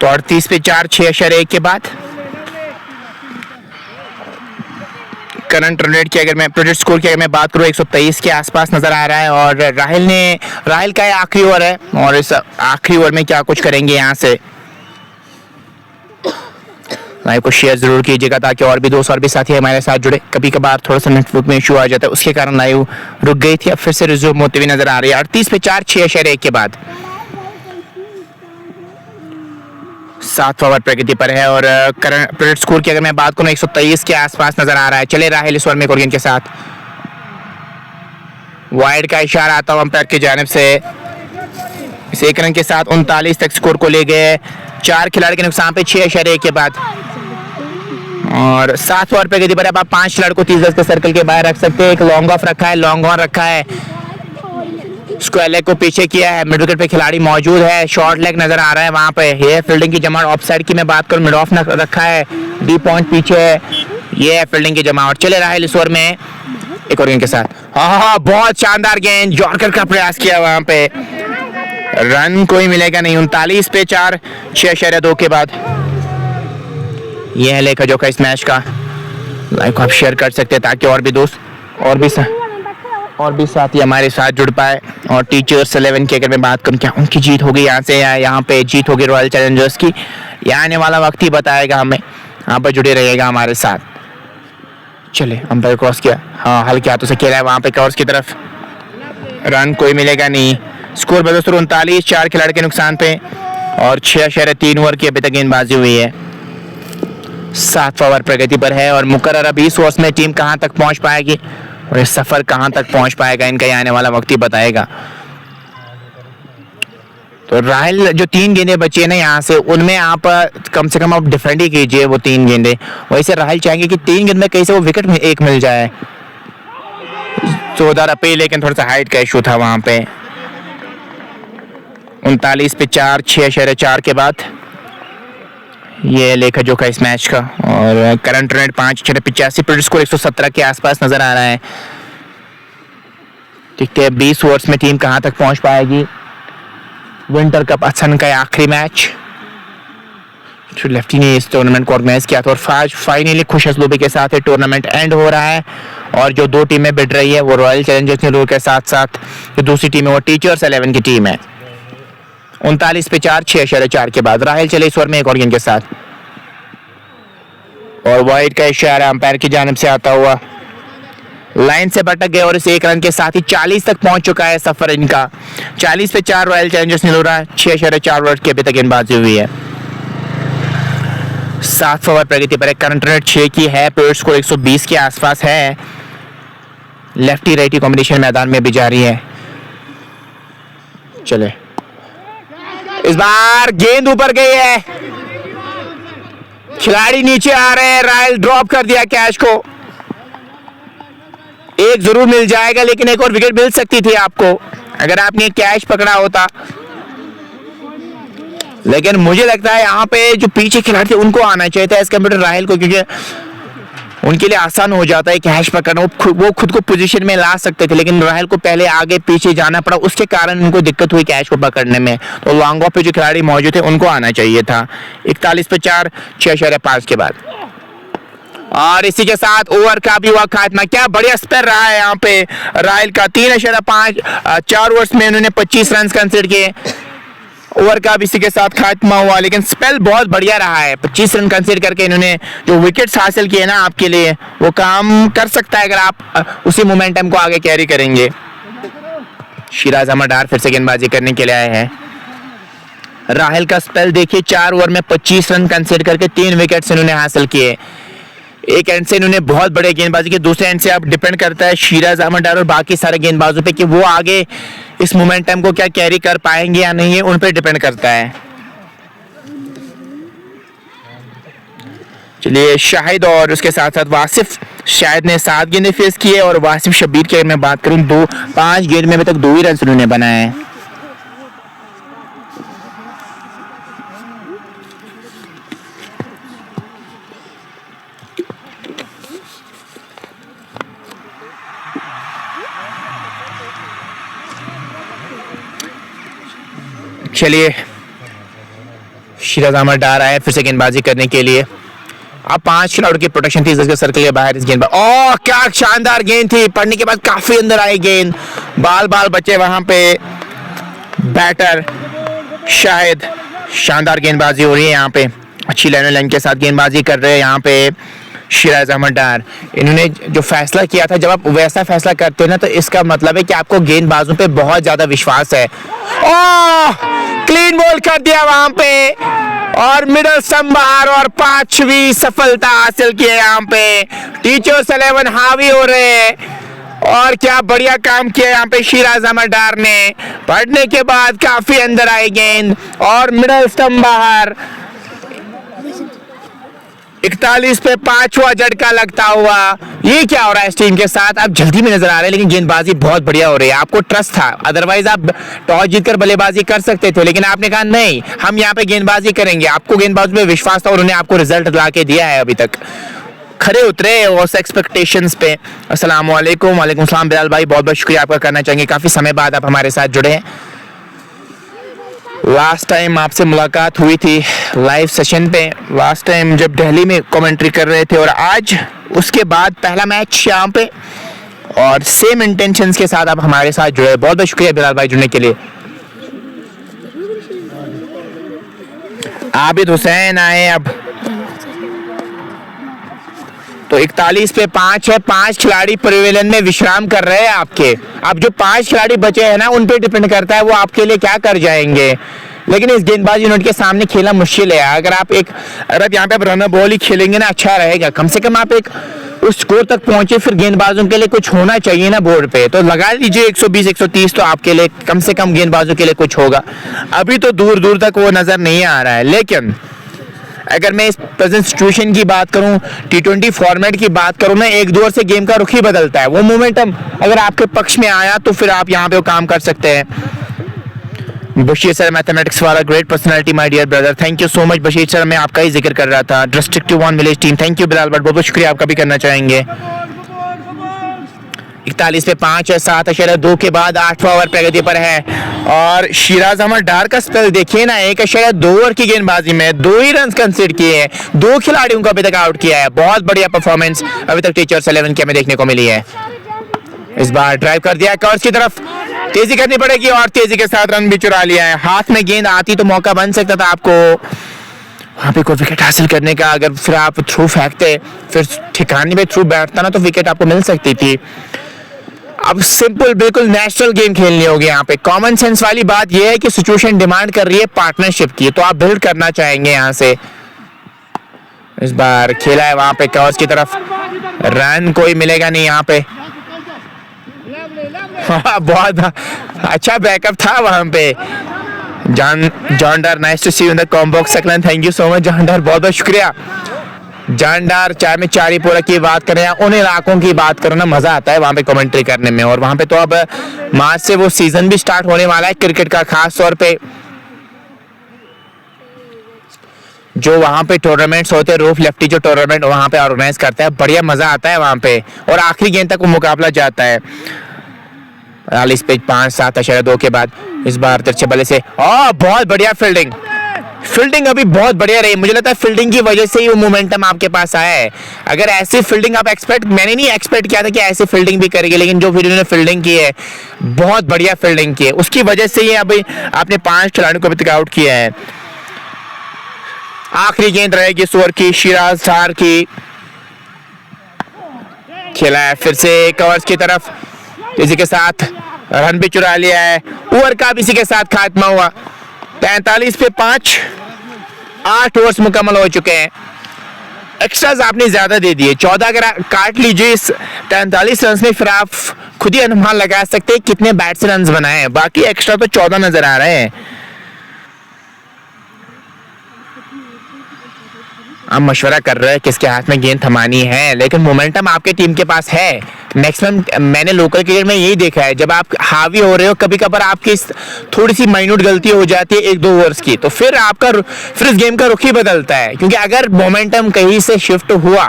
तो 38 पे 4, 6.1 के बाद करंट रन रेट की अगर मैं प्रोजेक्ट स्कोर की अगर मैं बात करूँ 123 के आसपास नजर आ रहा है। और राहिल का आखिरी ओवर है और इस आखिरी ओवर में क्या कुछ करेंगे यहाँ से। लाइव को शेयर जरूर कीजिएगा ताकि और भी दोस्त और भी साथी हमारे साथ जुड़े। कभी कभार थोड़ा सा नेटवर्क में इशू आ जाता है, उसके कारण लाइव रुक गई थी, अब फिर से रिज्यूम होती हुई नजर आ रही है 38 पे 4, 6.1 के बाद। 7 ओवर प्रगति पर है और करंट प्रोजेक्ट स्कोर की अगर मैं बात करूं 123 के आसपास नजर आ रहा है। चले राहिल इस ओवर में गेंद के साथ, वाइड का इशारा आता हुआ अंपायर की जानिब से। इस 1 रन के साथ 39 तक स्कोर को ले गए। 4 खिलाड़ी के नुकसान पे 6.1 के बाद और 7 ओवर प्रगति पर अब आप 5 खिलाड़ी को 30 गज के सर्कल के बाहर रख सकते हैं। एक लॉन्ग ऑफ रखा है, लॉन्ग ऑन रखा है, स्क्वायर लेग को पीछे किया है, मिड विकेट पे खिलाड़ी मौजूद है, शॉर्ट लेग नजर आ रहा है वहां पे। ये फील्डिंग की जमावट ऑफ साइड की मैं बात करूं, मिड ऑफ रखा है, डी पॉइंट पीछे है, ये है फील्डिंग की जमावट। चले राहिल इस ओवर में एक और गेंद के साथ, हाँ बहुत शानदार गेंद, यॉर्कर का प्रयास किया वहां पे, रन कोई मिलेगा नहीं। 39 पे 4, 6.2 के बाद। यह है लेखा जोखा इस मैच का। लाइव को आप शेयर कर सकते हैं ताकि और भी दोस्त और भी साथी हमारे साथ जुड़ पाए। और टीचर्स 11 की अगर मैं बात करूं, क्या उनकी जीत होगी यहाँ से या यहाँ पे जीत होगी रॉयल चैलेंजर्स की, यहाँ आने वाला वक्त ही बताएगा हमें। यहाँ पर जुड़े रहिएगा हमारे साथ। चले अंपायर क्रॉस किया, हाँ हल्के हाथों से खेला है वहाँ पे क्रॉस की तरफ, रन कोई मिलेगा नहीं। स्कोर बदस्तूर 39, 4 खिलाड़ी के नुकसान पे और 6.3 ओवर की अभी तक गेंदबाजी हुई है। 7 ओवर प्रगति पर है और मुकर्रर 20 ओवर्स में टीम कहां तक पहुंच पाएगी और इस सफर कहां तक पहुंच पाएगा, इनका आने वाला वक्त ही बताएगा। तो राहिल जो 3 गेंदें बची है ना यहाँ से, उनमें आप कम से कम आप डिफेंड ही कीजिए वो 3 गेंदें। वैसे राहिल चाहेंगे कि 3 गेंद में कैसे वो विकेट में एक मिल जाए। 14 पे लेकिन थोड़ा सा हाइट का इशू था वहां पे। 39 पे 4, 6.4 के बाद ये लेखा जोखा इस मैच का। और करंट रन 5.85, प्रोजेक्ट स्कोर 117 के आसपास नजर आ रहा है। देखते हैं 20 ओवर्स में टीम कहां तक पहुंच पाएगी। विंटर कप असम का आखिरी मैच लेफ्टी ने इस टूर्नामेंट को ऑर्गेनाइज किया था और फाइनली खुश असलूबी के साथ ये टूर्नामेंट एंड हो रहा है। और जो 2 टीमें भिड़ रही है वो रॉयल चैलेंजर्स नेहरू के साथ साथ जो दूसरी टीम है वो टीचर्स 11 की टीम है। 39 पे 4, 6.4 के बाद राहिल चले इस ओवर में एक और गेंद के साथ और वाइड का इशारा अंपायर की जानिब से आता हुआ लाइन से भटक गए और इस 1 रन के साथ ही 40 तक पहुंच चुका है सफर इनका। 40 पे 4 रॉयल चैलेंजर्स नेहरू, 6.4 ओवर की अभी तक गेंदबाजी हुई है। 7 ओवर प्रगति पर करंट रन 6 की है, प्रोजेक्ट स्कोर 120 के आसपास है। लेफ्टी राइटी कॉम्बिनेशन मैदान में भी जारी है। चले इस बार गेंद ऊपर गई है, खिलाड़ी नीचे आ रहे हैं, राहिल ड्रॉप कर दिया कैच को। एक जरूर मिल जाएगा लेकिन एक और विकेट मिल सकती थी आपको अगर आपने कैच पकड़ा होता। लेकिन मुझे लगता है यहाँ पे जो पीछे खिलाड़ी थे उनको आना चाहिए था एज कम्पेयर राहिल को, क्योंकि उनके लिए आसान हो जाता है कैच पकड़ना, वो खुद को पोजीशन में ला सकते थे। लेकिन राहिल को पहले आगे पीछे जाना पड़ा, उसके कारण उनको दिक्कत हुई कैच को पकड़ने में। तो लॉन्ग ऑफ पे जो खिलाड़ी मौजूद थे उनको आना चाहिए था। 41 पे 4, 6.5 के बाद और इसी के साथ ओवर का भी हुआ खात्मा। क्या बढ़िया स्पेल रहा है यहाँ पे राहिल का। 3.5 4 ओवर्स में उन्होंने 25 रन कंसीडर किए। ओवर का भी इसी के साथ खात्मा हुआ, लेकिन स्पेल बहुत बढ़िया रहा है। 25 रन कंसीडर करके इन्होंने जो विकेट्स हासिल किए ना आपके लिए, वो काम कर सकता है अगर आप उसी मोमेंटम को आगे कैरी करेंगे। शिराज अहमद डार फिर से गेंदबाजी करने के लिए आए हैं। राहिल का स्पेल देखिए, 4 ओवर में 25 रन कंसीडर करके 3 विकेट्स इन्होंने हासिल किए। एक एंड से इन्होंने बहुत बड़े गेंदबाजी की, दूसरे एंड से अब डिपेंड करता है शिराज अहमद डार और बाकी सारे गेंदबाजों पे कि वो आगे इस मोमेंटम को क्या कैरी कर पाएंगे या नहीं, है उन पे डिपेंड करता है। चलिए शाहिद और उसके साथ साथ वासिफ, शाहिद ने 7 गेंदें फेस किए और वासिफ शब्बीर की मैं बात करूं 5 गेंद में अभी तक 2 ही रन उन्होंने बनाए हैं। चलिए शिराज अहमद डार आए फिर से गेंदबाजी करने के लिए। अब 5 खिलाड़ियों की प्रोटेक्शन थी जिसके सर्कल के बाहर इस गेंद पर। ओह क्या शानदार गेंद थी, पड़ने के बाद काफी अंदर आई गेंद, बाल बाल बचे वहां पे बैटर शाहिद। शानदार गेंदबाजी हो रही है यहाँ पे, अच्छी लाइन के साथ गेंदबाजी कर रहे हैं यहाँ पे शिराज अहमद डार। इन्होंने जो फैसला किया था, जब आप वैसा फैसला करते हैं ना तो इसका मतलब है कि आपको गेंदबाजों पे बहुत ज्यादा विश्वास है। ओह क्लीन बॉल कर दिया वहां पे और मिडल स्टंप बाहर और 5वीं सफलता हासिल की है यहाँ पे। टीचर्स 11 हावी हो रहे हैं और क्या बढ़िया काम किया यहाँ पे शिराज अहमद डार ने। पढ़ने के बाद काफी अंदर आई गेंद और मिडल स्टंप बाहर। 41 पे 5वां झटका लगता हुआ। ये क्या हो रहा है इस टीम के साथ, आप जल्दी में नजर आ रहे हैं लेकिन गेंदबाजी बहुत बढ़िया हो रही है। आपको ट्रस्ट था, अदरवाइज आप टॉस जीतकर बल्लेबाजी कर सकते थे, लेकिन आपने कहा नहीं हम यहाँ पे गेंदबाजी करेंगे। आपको गेंदबाजों पे विश्वास था और उन्हें आपको रिजल्ट ला के दिया है। अभी तक खरे उतरे उस एक्सपेक्टेशंस पे। अस्सलाम वालेकुम। वालेकुम सलाम बिलाल भाई, बहुत बहुत शुक्रिया आपका करना चाहेंगे, काफी समय बाद आप हमारे साथ जुड़े हैं। लास्ट टाइम आपसे मुलाकात हुई थी लाइव सेशन पे, लास्ट टाइम जब दिल्ली में कमेंट्री कर रहे थे, और आज उसके बाद पहला मैच यहाँ पे और सेम इंटेंशंस के साथ आप हमारे साथ जुड़े। बहुत बहुत शुक्रिया बिलाल भाई जुड़ने के लिए। आबिद हुसैन आए अब। तो 41 पे 5 है, 5 खिलाड़ी परिवेलन में विश्राम कर रहे हैं आपके। अब जो 5 खिलाड़ी बचे हैं ना उन पे डिपेंड करता है वो आपके लिए क्या कर जाएंगे, लेकिन इस गेंदबाजी यूनिट के सामने खेलना मुश्किल है। अगर आप यहाँ पे आप रनर बॉल ही खेलेंगे ना अच्छा रहेगा, कम से कम आप एक उस स्कोर तक पहुंचे, फिर गेंदबाजों के लिए कुछ होना चाहिए ना बोर्ड पे। तो लगा लीजिए 120 130 तो आपके लिए कम से कम गेंदबाजों के लिए कुछ होगा। अभी तो दूर दूर तक वो नजर नहीं आ रहा है, लेकिन अगर मैं इस प्रेजेंट सिचुएशन की बात करूं, T20 फॉर्मेट की बात करूं ना, 1-2 ओवर से गेम का रुख ही बदलता है। वो मोमेंटम अगर आपके पक्ष में आया तो फिर आप यहाँ पे वो काम कर सकते हैं। बशीर सर मैथमेटिक्स वाला great personality my dear brother, thank you so much Bashir sir, मैं आपका ही जिक्र कर रहा था। District 1 village team, thank you Bilal, बहुत बहुत शुक्रिया आपका भी करना चाहेंगे। 41 पे 5 है, 7.2 के बाद 8वां ओवर प्रगति पर है और शिराज अहमद डार का स्पेल देखिए ना, 1.2 ओवर की गेंदबाजी में 2 ही रन कंसीड किए हैं, 2 खिलाड़ियों को अभी तक आउट किया है। बहुत बढ़िया परफॉर्मेंस अभी तक टीचर्स 11 की हमें देखने को मिली है। इस बार ड्राइव कर दिया कवर्स की तरफ, तेजी करनी पड़ेगी और तेजी के साथ रन भी चुरा लिया है। हाथ में गेंद आती तो मौका बन सकता था आपको वहां पे कोई विकेट हासिल करने का। अगर फिर आप थ्रू फेंकते, फिर ठिकाने पे थ्रू बैठता ना तो विकेट आपको मिल सकती थी। अब सिंपल बिल्कुल नेचुरल गेम खेलनी होगी यहाँ पे। कॉमन सेंस वाली बात यह है कि सिचुएशन डिमांड कर रही है पार्टनरशिप की, तो आप बिल्ड करना चाहेंगे यहाँ से। इस बार खेला है वहां पे कवर्स की तरफ, रन कोई मिलेगा नहीं यहाँ पे। बहुत अच्छा बैकअप था वहां पे। John Dar, nice to see you in the combox section, thank you so much John Dar, बहुत बहुत शुक्रिया जॉन डार। चाहे मैं चारीपोरा की बात करें या उन इलाकों की बात करूं ना, मजा आता है वहां पे कमेंट्री करने में। और वहां पे तो अब मार्च से वो सीजन भी स्टार्ट होने वाला है क्रिकेट का, खास तौर पे जो वहां पे टूर्नामेंट्स होते हैं, रूफ लेफ्टी जो टूर्नामेंट वहां पे ऑर्गेनाइज करता है, बढ़िया मजा आता है वहां पे और आखिरी गेंद तक वो मुकाबला जाता है। 40 पे 5-7.2 के बाद इस बार तिरछे बल्ले से बहुत बढ़िया फील्डिंग अभी बहुत बढ़िया रही। मुझे लगता है फील्डिंग की वजह से ही वो मोमेंटम आपके पास आया है। अगर ऐसी फील्डिंग आप मैंने नहीं एक्सपेक्ट किया था कि ऐसी फील्डिंग भी करेगी, लेकिन जो फिर उन्होंने फील्डिंग की है बहुत बढ़िया फील्डिंग की है, उसकी वजह से ही अभी आपने 5 खिलाड़ियों को अभी तक आउट किया है। आखिरी गेंद रहेगी इस ओवर की, शिराज डार की खेला है फिर से कवर्स की तरफ, इसी के साथ रन भी चुरा लिया है। ओवर का इसी के साथ खात्मा हुआ। 43 पे 5, 8 ओवर्स मुकम्मल हो चुके हैं। एक्स्ट्राज आपने ज्यादा दे दिए, 14 अगर काट लीजिए इस 43 रन में, फिर आप खुद ही अनुमान लगा सकते हैं कितने बैट से रन बनाए हैं। बाकी एक्स्ट्रा तो 14 नजर आ रहे हैं। आप मशवरा कर रहे हैं किसके हाथ में गेंद थमानी है, लेकिन मोमेंटम आपके टीम के पास है। मैक्सिमम मैंने लोकल क्रिकेट में यही देखा है, जब आप हावी हो रहे हो कभी कभार आपकी थोड़ी सी माइन्यूट गलती हो जाती है 1-2 ओवर्स की, तो फिर इस गेम का रुख ही बदलता है। क्योंकि अगर मोमेंटम कहीं से शिफ्ट हुआ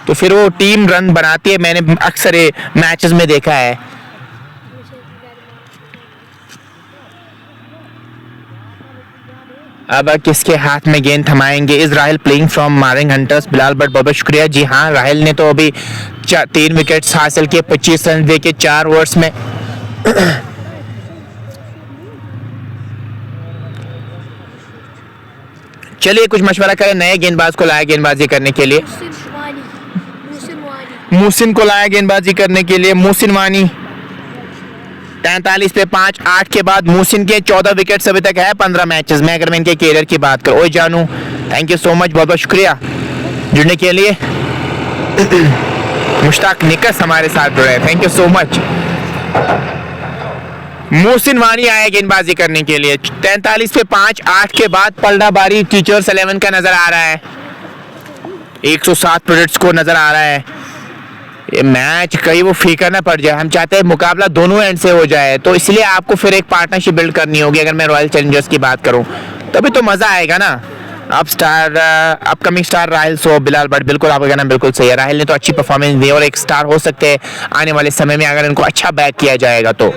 तो फिर वो टीम रन बनाती है। मैंने अक्सर मैचेस में देखा है। अब किसके हाथ में गेंद थमाएंगे? Is Rahil playing from Maring Hunters? Bilal Bhat बहुत बहुत शुक्रिया। जी हाँ, राहिल ने तो अभी 3 विकेट्स हासिल किए 25 रन दे के 4 ओवर्स में। चलिए कुछ मशवरा करें, नए गेंदबाज को लाया गेंदबाजी करने के लिए। मुहसिन को लाया गेंदबाजी करने के लिए। मुहसिन वानी 43 पे 5, 8 के बाद मुहसिन के 14 विकेट्स अभी तक है 15 मैचेस में, अगर मैं इनके कैरियर की बात करूं। ओए जानू, थैंक यू सो मच, बहुत बहुत शुक्रिया जुड़ने के लिए। मुश्ताक निकस हमारे साथ जुड़े, thank you so much. Muhsin वानी आया गेंदबाजी करने के लिए। 43 पे 5, 8 के बाद पलड़ा बारी टीचर्स 11 का नजर आ रहा है। 107 प्रोजेक्ट स्कोर नजर आ रहा है। ये मैच कहीं वो फीका ना पड़ जाए, हम चाहते हैं मुकाबला दोनों एंड से हो जाए, तो इसलिए आपको फिर एक पार्टनरशिप बिल्ड करनी होगी। अगर मैं रॉयल चैलेंजर्स की बात करूं तभी तो मजा आएगा ना। अपकमिंग स्टार राहिल सो बिलाल भट्ट, बिल्कुल आपका कहना बिल्कुल सही है। राहिल ने तो अच्छी परफॉर्मेंस दी और एक स्टार हो सकते हैं आने वाले समय में, अगर इनको अच्छा बैक किया जाएगा तो।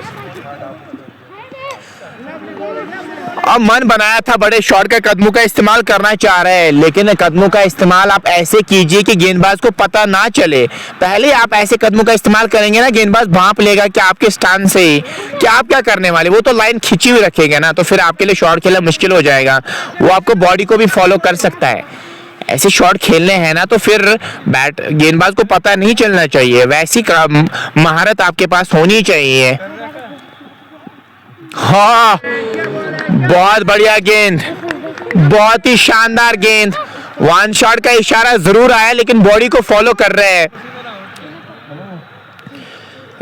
अब मन बनाया था बड़े शॉट का कदमों का इस्तेमाल करना चाह रहे हैं, लेकिन कदमों का इस्तेमाल आप ऐसे कीजिए कि गेंदबाज को पता ना चले। पहले आप ऐसे कदमों का इस्तेमाल करेंगे ना, गेंदबाज भांप लेगा कि आपके स्टांस से ही कि आप क्या करने वाले, वो तो लाइन खिंची हुई रखेगा ना, तो फिर आपके लिए शॉट खेलना मुश्किल हो जाएगा। वो आपको बॉडी को भी फॉलो कर सकता है। ऐसे शॉट खेलने हैं ना तो फिर गेंदबाज को पता नहीं चलना चाहिए, वैसी महारत आपके पास होनी चाहिए। हाँ, बहुत बढ़िया गेंद, बहुत ही शानदार गेंद। वन शॉट का इशारा जरूर आया लेकिन बॉडी को फॉलो कर रहे हैं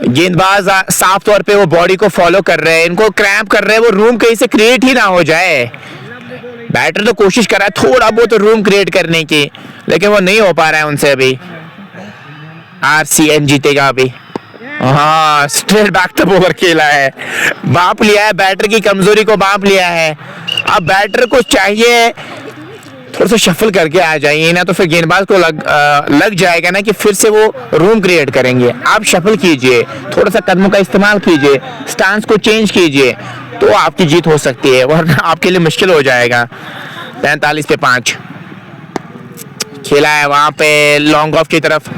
गेंदबाज, साफ तौर पे वो बॉडी को फॉलो कर रहे हैं, इनको क्रैम्प कर रहे हैं, वो रूम कहीं से क्रिएट ही ना हो जाए। बैटर तो कोशिश कर रहा है थोड़ा बहुत रूम क्रिएट करने की, लेकिन वो नहीं हो पा रहा है उनसे अभी। RCN जीतेगा अभी। हाँ, स्ट्रेट बैक टू ओवर खेला है, बांप लिया है, बैटर की कमजोरी को बांप लिया है। अब बैटर को चाहिए थोड़ा सा शफल करके आ जाइए ना, तो फिर गेंदबाज को लग जाएगा ना कि फिर से वो रूम क्रिएट करेंगे। आप शफल कीजिए, थोड़ा सा कदमों का इस्तेमाल कीजिए, स्टांस को चेंज कीजिए, तो आपकी जीत हो सकती है, वरना आपके लिए मुश्किल हो जाएगा। 43 पे 5 खेला है वहां पे लॉन्ग ऑफ की तरफ,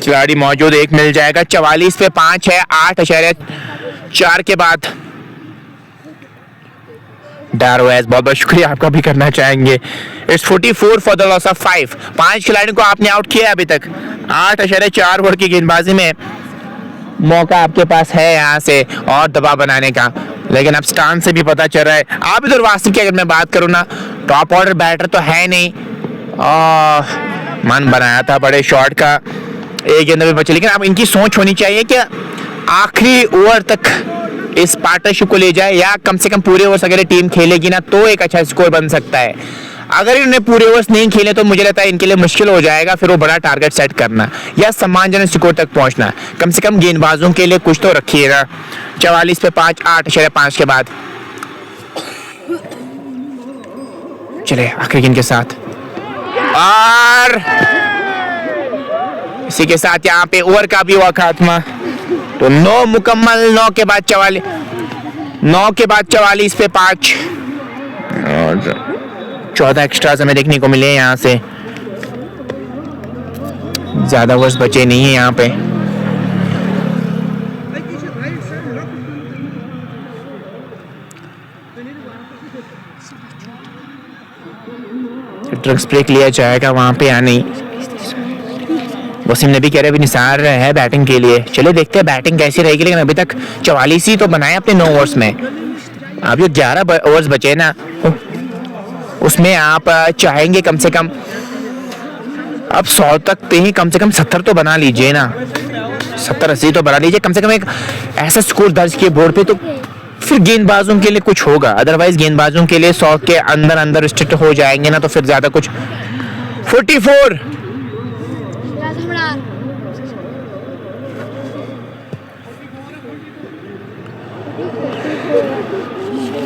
खिलाड़ी मौजूद, एक मिल जाएगा। 44 पे 5 है 8.4 के बाद। डारवेज बहुत बहुत शुक्रिया आपका भी करना चाहेंगे। It's 44 for the loss of 5। 5 खिलाड़ियों को आपने आउट किया अभी तक। 8.4 ओवर की गेंदबाजी में मौका आपके पास है यहाँ से और दबाव बनाने का, लेकिन अब स्टांस से भी पता चल रहा है। आप इधर वास्तव की अगर मैं बात करूँ ना, टॉप ऑर्डर बैटर तो है नहीं। मन बनाया था बड़े शॉट का, एक गेंद में बचे, लेकिन अब इनकी सोच होनी चाहिए कि आखिरी ओवर तक इस पार्टनरशिप को ले जाए, या कम से कम पूरे ओवर्स अगर टीम खेलेगी ना तो एक अच्छा स्कोर बन सकता है। अगर इन्होंने पूरे ओवर्स नहीं खेले तो मुझे लगता है इनके लिए मुश्किल हो जाएगा फिर वो बड़ा टारगेट सेट करना या सम्मानजनक स्कोर तक पहुंचना। कम से कम गेंदबाजों के लिए कुछ तो रखिएगा। 44 पे 5, 8.5 के बाद। चले आखिरी गेंद के साथ, और इसी के साथ यहाँ पे ओवर का भी हुआ खात्मा। तो 9 मुकम्मल, 9 के बाद 44 पे 5 और 14 एक्स्ट्रास हमें देखने को मिले। यहाँ से ज्यादा ओवर्स बचे नहीं है यहाँ पे। ड्रग्स ब्रेक लिया जाएगा वहां पे या नहीं। वसीम नबी कह रहे अभी निसार है बैटिंग के लिए, चले देखते हैं बैटिंग कैसी रहेगी, लेकिन अभी तक 44 ही तो बनाए अपने 9 ओवर्स में। अब जो 11 ओवर्स बचे ना उसमें आप चाहेंगे कम से कम अब 100 तक पे ही कम से कम 70 तो बना लीजिए ना, 70-80 तो बना लीजिए कम से कम, एक ऐसा स्कोर दर्ज किए बोर्ड पे तो फिर गेंदबाजों के लिए कुछ होगा। अदरवाइज गेंदबाजों के लिए 100 के अंदर रिस्ट्रिक्ट हो जाएंगे ना तो फिर ज्यादा कुछ। 44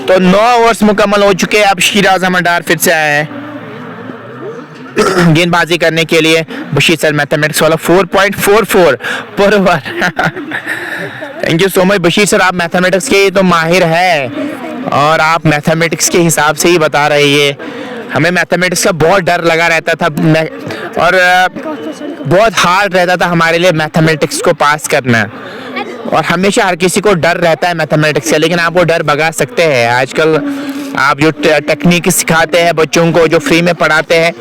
तो 9 ओवर्स मुकम्मल हो चुके हैं। अब शिराज अहमद डार फिर से आया है गेंदबाजी करने के लिए। बशीर सर मैथमेटिक्स वाला 4.44 पर over. Thank you so much Bashir sir, आप मैथमेटिक्स के तो माहिर है। और आप मैथमेटिक्स के हिसाब से ही बता रही हमें मैथमेटिक्स का बहुत डर लगा रहता था और बहुत हार्ड रहता था हमारे लिए मैथमेटिक्स को पास करना, और हमेशा हर किसी को डर रहता है मैथमेटिक्स से, लेकिन आप वो डर भगा सकते हैं। आजकल आप जो टेक्निक सिखाते हैं बच्चों को, जो फ्री में पढ़ाते हैं,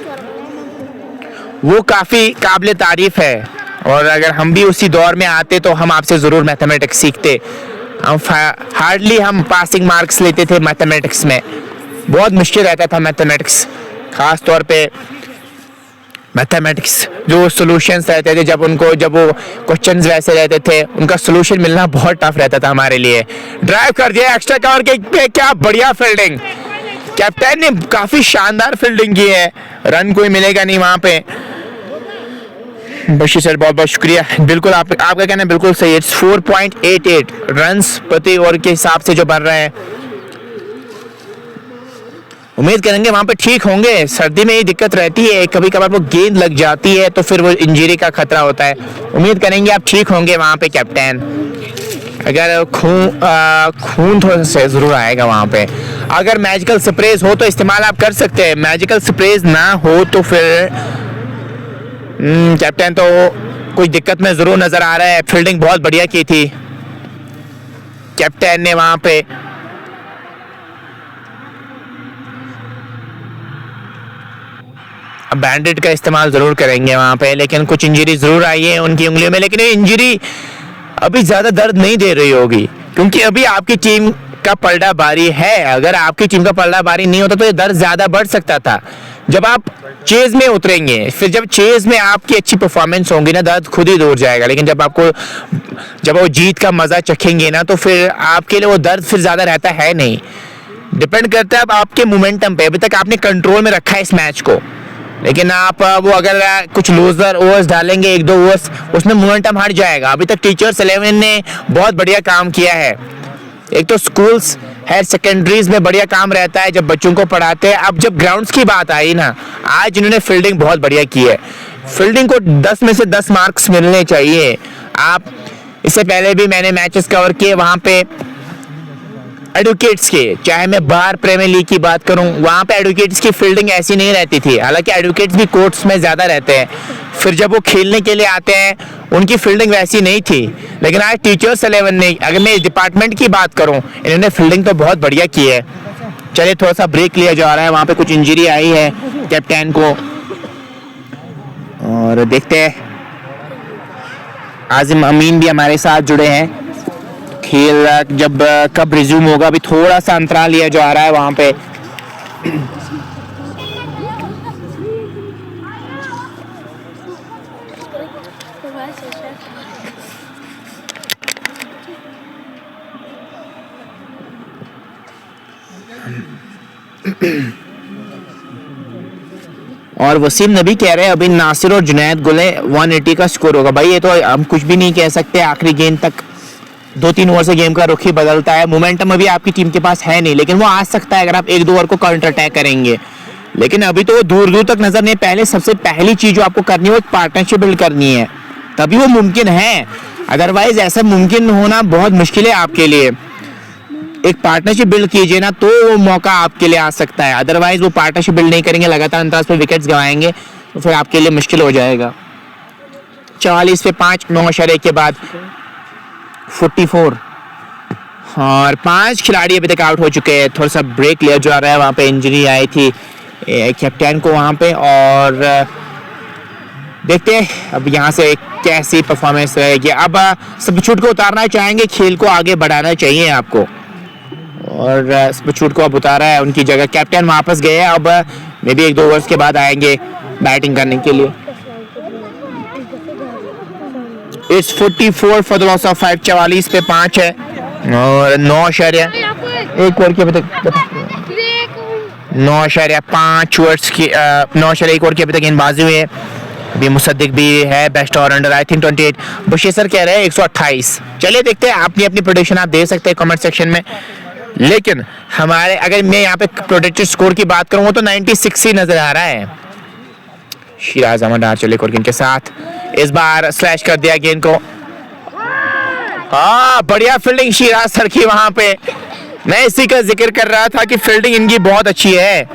वो काफ़ी काबिल तारीफ़ है। और अगर हम भी उसी दौर में आते तो हम आपसे ज़रूर मैथमेटिक्स सीखते। हम हार्डली हम पासिंग मार्क्स लेते थे मैथमेटिक्स में, बहुत मुश्किल रहता था मैथमेटिक्स, ख़ास तौर पे मैथमेटिक्स जो सॉल्यूशंस रहते थे, जब वो क्वेश्चंस वैसे रहते थे, उनका सॉल्यूशन मिलना बहुत टफ रहता था हमारे लिए। ड्राइव कर दिया एक्स्ट्रा कवर के, क्या बढ़िया फील्डिंग, कैप्टन ने काफ़ी शानदार फील्डिंग की है, रन कोई मिलेगा नहीं वहाँ पे। बशीर सर बहुत बहुत शुक्रिया। बिल्कुल आपका कहना बिल्कुल सही है। 4.88 रन्स प्रति ओवर के हिसाब से जो बन रहे हैं, उम्मीद करेंगे वहां पे ठीक होंगे। सर्दी में ये दिक्कत रहती है, कभी कभार वो गेंद लग जाती है तो फिर वो इंजरी का खतरा होता है। उम्मीद करेंगे आप ठीक होंगे वहां पे कैप्टन। अगर खून थोड़ा सा जरूर आएगा वहां पे। अगर मैजिकल स्प्रेज हो तो इस्तेमाल आप कर सकते हैं, मैजिकल स्प्रेज ना हो तो फिर कैप्टन तो कुछ दिक्कत में जरूर नजर आ रहा है। फील्डिंग बहुत बढ़िया की थी कैप्टन ने वहां पे। अब बैंडेड का इस्तेमाल जरूर करेंगे वहां पे, लेकिन कुछ इंजरी जरूर आई है उनकी उंगलियों में, लेकिन ये इंजरी अभी ज्यादा दर्द नहीं दे रही होगी क्योंकि अभी आपकी टीम का पलड़ा बारी है। अगर आपकी टीम का पलड़ा बारी नहीं होता तो ये दर्द ज्यादा बढ़ सकता था। जब आप चेज में उतरेंगे, फिर जब चेज में आपकी अच्छी परफॉर्मेंस होगी ना, दर्द खुद ही दूर जाएगा। लेकिन जब वो जीत का मजा चखेंगे ना, तो फिर आपके लिए वो दर्द फिर ज्यादा रहता है नहीं। डिपेंड करता है अब आपके मोमेंटम पे। अभी तक आपने कंट्रोल में रखा है इस मैच को, लेकिन आप वो अगर कुछ लूजर ओवर्स डालेंगे, 1-2 ओवर्स, उसमें मोमेंटम हट जाएगा। अभी तक टीचर्स 11 ने बहुत बढ़िया काम किया है। एक तो स्कूल्स हायर सेकेंडरीज में बढ़िया काम रहता है जब बच्चों को पढ़ाते हैं। अब जब ग्राउंड्स की बात आई ना, आज इन्होंने फील्डिंग बहुत बढ़िया की है। फील्डिंग को 10 में से 10 मार्क्स मिलने चाहिए। आप इससे पहले भी मैंने मैचेस कवर किए वहां पे एडवोकेट्स के, चाहे मैं बाहर प्रीमियर लीग की बात करूं, वहां पे एडवोकेट्स की फील्डिंग ऐसी नहीं रहती थी। हालांकि एडवोकेट्स भी कोर्ट्स में ज्यादा रहते हैं, फिर जब वो खेलने के लिए आते हैं उनकी फील्डिंग वैसी नहीं थी। लेकिन आज टीचर्स 11 ने, अगर मैं इस डिपार्टमेंट की बात करूं, इन्होंने फील्डिंग तो बहुत बढ़िया की है। चलिए थोड़ा सा ब्रेक लिया जा रहा है, वहां पे कुछ इंजरी आई है कैप्टन को, और देखते हैं। आजिम अमीन भी हमारे साथ जुड़े हैं। खेल जब कब रिज्यूम होगा, अभी थोड़ा सा अंतराल लिया जा रहा है वहां पे। और वसीम नबी कह रहे हैं अभी नासिर और जुनैद गुले 180 का स्कोर होगा। भाई ये तो हम कुछ भी नहीं कह सकते, आखिरी गेंद तक 2-3 ओवर से गेम का रुख ही बदलता है। मोमेंटम अभी आपकी टीम के पास है नहीं, लेकिन वो आ सकता है अगर आप 1-2 ओवर को काउंटर अटैक करेंगे। लेकिन अभी तो वो दूर दूर तक नजर नहीं। पहले सबसे पहली चीज जो आपको करनी है वो एक पार्टनरशिप बिल्ड करनी है, तभी वो मुमकिन है। अदरवाइज ऐसा मुमकिन होना बहुत मुश्किल है आपके लिए। एक पार्टनरशिप बिल्ड कीजिए ना, तो वो मौका आपके लिए आ सकता है। अदरवाइज वो पार्टनरशिप बिल्ड नहीं करेंगे, लगातार अंतराल पे विकेट्स गंवाएंगे, तो फिर आपके लिए मुश्किल हो जाएगा। 44 पे 5, 9 इशारे के बाद 44, और 5 खिलाड़ी अभी तक आउट हो चुके हैं। थोड़ा सा ब्रेक लिया जा रहा है, वहाँ पे इंजरी आई थी कैप्टन को वहाँ पे, और देखते हैं अब यहाँ से कैसी परफॉर्मेंस रहेगी। अब सब्स्टिट्यूट को उतारना चाहेंगे, खेल को आगे बढ़ाना चाहिए आपको, और सब्स्टिट्यूट को अब उतारा है। उनकी जगह कैप्टन वापस गए हैं, अब मे बी 1-2 ओवर्स के बाद आएंगे बैटिंग करने के लिए। It's 44 for the loss of 5, 44 पे 5 है, और 9 इशारिया 1 ओवर के अभी तक 9 इशारिया 5 ओवर्स की 9 इशारिया 1 ओवर की अभी तक गेंदबाजी हुई है। अभी मुसद्दिक भी है best allrounder, I think 28। Bashir sir कह रहे हैं 128। चलिए देखते हैं, अपनी अपनी प्रेडिक्शन आप दे सकते हैं कमेंट सेक्शन में। लेकिन हमारे, अगर मैं यहाँ पे प्रोडिक्टेड स्कोर की बात करूँ, वो तो 96 ही नजर आ रहा है। शिराज अहमद चले के साथ इस बार स्लैश कर दिया गेंद को। हाँ, बढ़िया फील्डिंग शिराज सर की वहां पे, मैं इसी का जिक्र कर रहा था कि फील्डिंग इनकी बहुत अच्छी है।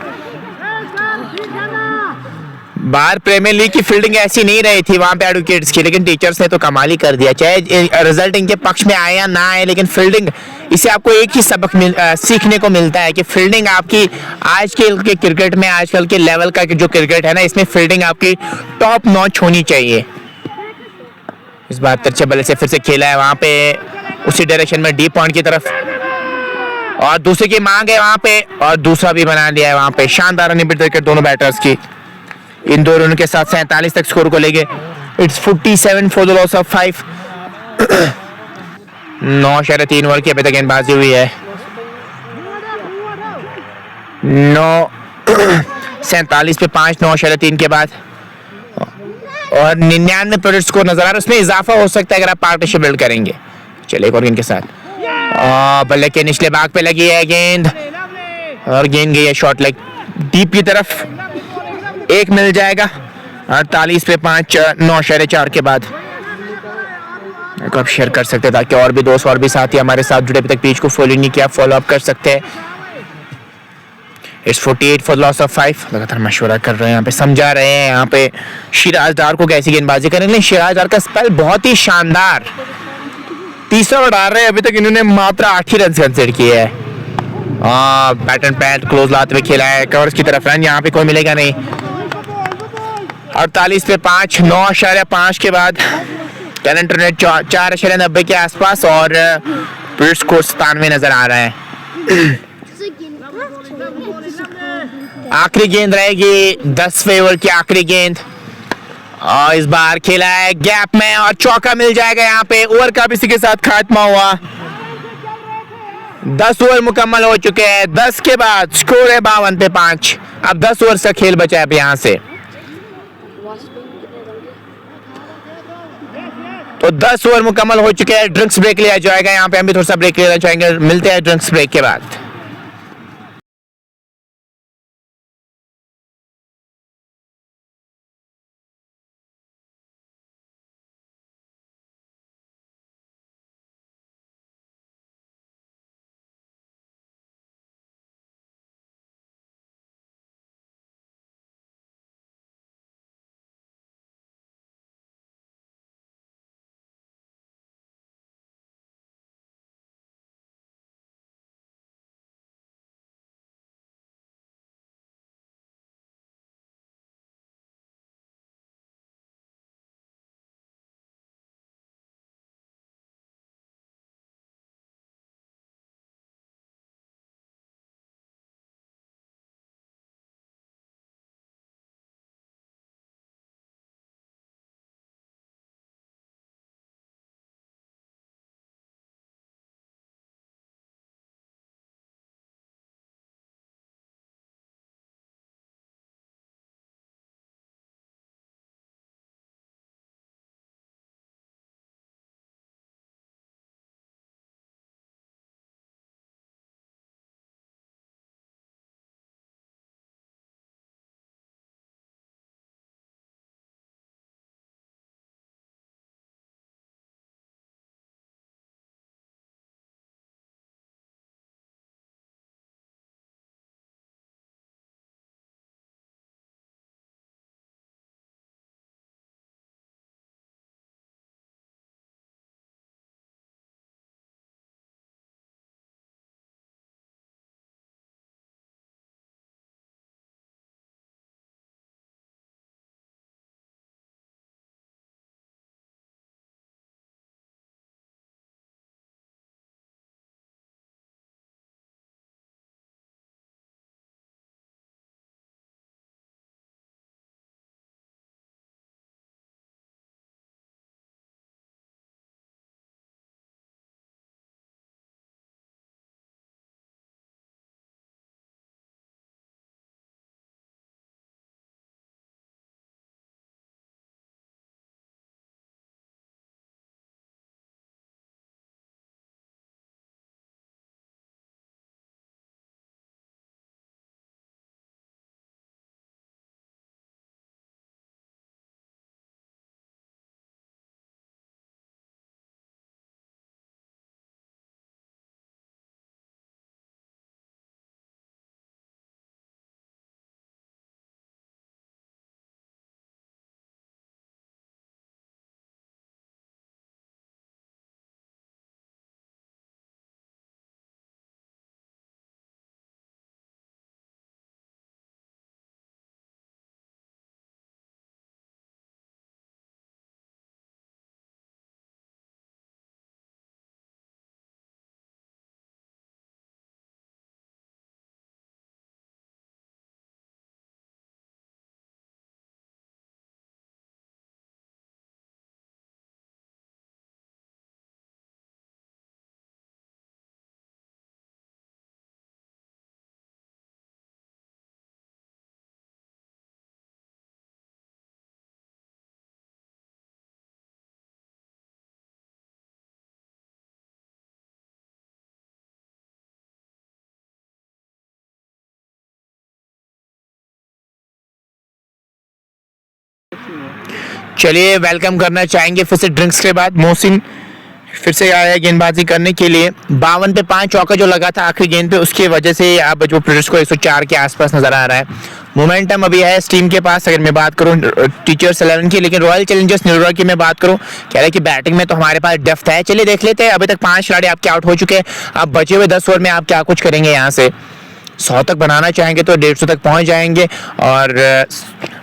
बाहर प्रीमियर लीग की फील्डिंग ऐसी नहीं रही थी वहां पे एडवोकेट्स की, लेकिन टीचर्स ने तो कमाल ही कर दिया। चाहे रिजल्ट इनके पक्ष में आए या ना आए, लेकिन फील्डिंग, इससे आपको एक ही सबक सीखने को मिलता है कि फील्डिंग आपकी आज के क्रिकेट में, आजकल के लेवल का जो क्रिकेट है ना, इसमें फील्डिंग आपकी टॉप नॉच होनी चाहिए। इस बार तिरछे बल्ले से फिर से खेला है वहां पे उसी डायरेक्शन में डीप पॉइंट की तरफ, और दूसरे की मांग है वहां पे, और दूसरा भी बना लिया है वहां पे। शानदार रनिंग विकेट दोनों बैटर्स की, इन दो रनों के साथ 47 तक स्कोर को लेके it's 47 for the loss of 5। 9.3 over की अभी तक गेंदबाजी हुई है। 47 पे 5, 9.3 के बाद, और 99 प्रोजेक्ट स्कोर नजर आ रहा है। उसमें इजाफा हो सकता है अगर आप पार्टनरशिप बिल्ड करेंगे। चलिए एक और गेंद के साथ, बल्ले के निचले भाग पे लगी है गेंद, और गेंद गई है शॉर्ट लेग डीप की तरफ। एक मिल जाएगा 48 पे 5, 9.4 के बाद। आप शेयर कर सकते हैं ताकि और भी दोस्त और भी साथी हमारे साथ जुड़े, अभी तक पेज को फॉलो नहीं किया, फॉलो अप कर सकते हैं। It's 48 for loss of 5। लगातार मशवरा कर रहे हैं यहाँ पे, समझा रहे हैं यहाँ पे सिराज डार को कैसी गेंदबाजी करें। लेकिन सिराज डार का स्पेल बहुत ही शानदार, तीसरा ओवर डाल रहे हैं, अभी तक इन्होंने मात्र 8 ही रन कंसीडर किए हैं। बैट एंड पैड क्लोज लाते हुए खेला है, कवर्स की तरफ रन यहाँ पे कोई मिलेगा नहीं। 48 पे 5, 9.5 के बाद कैलेंडर ने 4.90 के आसपास, और स्कोर 97 नजर आ रहा है। आखिरी गेंद रहेगी 10वें ओवर की आखिरी गेंद, और इस बार खेला है गैप में, और चौका मिल जाएगा यहाँ पे। ओवर का भी इसी के साथ खात्मा हुआ। 10 ओवर मुकम्मल हो चुके हैं। 10 के बाद स्कोर है 52 पे 5। अब 10 ओवर का खेल बचा है अब यहाँ से, तो 10 ओवर मुकम्मल हो चुके हैं। ड्रिंक्स ब्रेक लिया जाएगा यहाँ पे, हम भी थोड़ा सा ब्रेक लेना चाहेंगे। मिलते हैं ड्रिंक्स ब्रेक के बाद। चलिए वेलकम करना चाहेंगे फिर से ड्रिंक्स के बाद मोहसिन फिर से आया है गेंदबाजी करने के लिए। 52 पे 5 चौका जो लगा था आखिरी गेंद पे, उसकी वजह से अब जो प्लेयर्स को 104 के आसपास नजर आ रहा है। मोमेंटम अभी है इस टीम के पास। अगर मैं बात करूं टीचर्स 11 की, लेकिन रॉयल चैलेंजर्स न्यूयॉर्क की मैं बात करूं, कह रहा है कि बैटिंग में तो हमारे पास डेप्थ है। चलिए देख लेते हैं। अभी तक 5 खिलाड़ी आपके आउट हो चुके हैं। अब बचे हुए 10 ओवर में आप क्या कुछ करेंगे। यहाँ से 100 तक बनाना चाहेंगे तो 150 तक पहुंच जाएंगे, और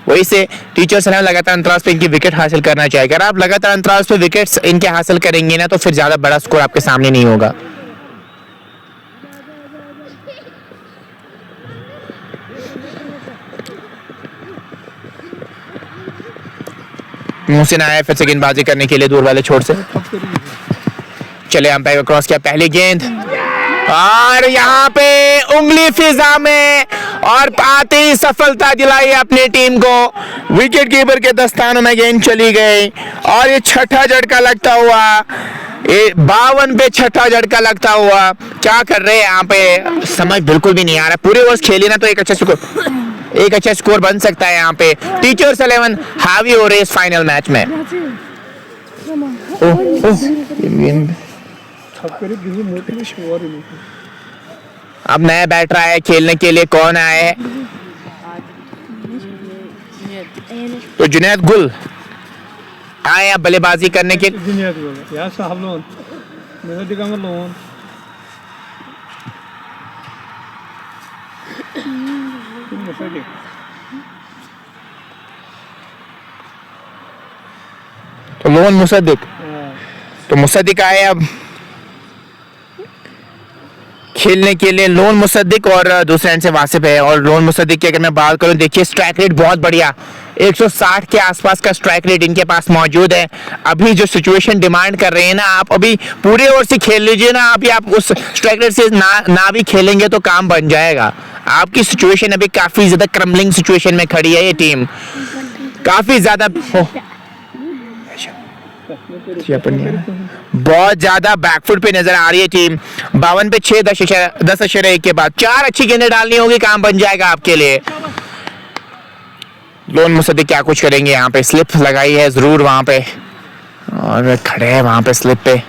वही से टीचर्स लगातार अंतराल पे इनकी विकेट हासिल करना चाहिए। अगर आप लगातार अंतराल पे विकेट्स इनके हासिल करेंगे ना, तो फिर ज्यादा बड़ा स्कोर आपके सामने नहीं होगा। मोहसिन आया फिर से गेंदबाजी करने के लिए दूर वाले छोर से। चले अंपायर को क्रॉस किया, पहली गेंद और यहाँ पे उंगली फिजा में, और आते ही सफलता दिलाई अपनी टीम को। विकेट कीपर के दस्तानों में गेंद चली गई, और ये छठा झटका लगता हुआ, ये 52 पे छठा झटका लगता हुआ। क्या कर रहे हैं यहाँ पे समझ बिल्कुल भी नहीं आ रहा। पूरे ओवर खेली ना तो एक अच्छा स्कोर बन सकता है। यहाँ पे टीचर्स 11 हावी हो रहे इस फाइनल मैच में। अब नया बैटर आया है खेलने के लिए। कौन आया है? तो जुनैद गुल आए अब बल्लेबाजी करने के। तो लोन मुसद्दिक, तो मुसद्दिक आए अब खेलने के लिए। लोन मुसद्दिक और दूसरे एंड से वासिफ है। और लोन मुसद्दिक की अगर मैं बात करूं, देखिए स्ट्राइक रेट बहुत बढ़िया, 160 के आसपास का स्ट्राइक रेट इनके पास मौजूद है। अभी जो सिचुएशन डिमांड कर रहे हैं ना, आप अभी पूरे ओवर से खेल लीजिए ना, अभी आप उस स्ट्राइक रेट से ना भी खेलेंगे तो काम बन जाएगा। आपकी सिचुएशन अभी काफी ज्यादा क्रम्बलिंग सिचुएशन में खड़ी है ये टीम, काफी ज्यादा बहुत ज्यादा बैकफुट पे नजर आ रही है टीम। 52 पे 6, 10 के बाद 4 अच्छी गेंदें डालनी होगी, काम बन जाएगा आपके लिए। लोन मुसद्दिक क्या कुछ करेंगे। यहाँ पे स्लिप लगाई है जरूर वहां पे, और खड़े हैं वहां पे स्लिप पे।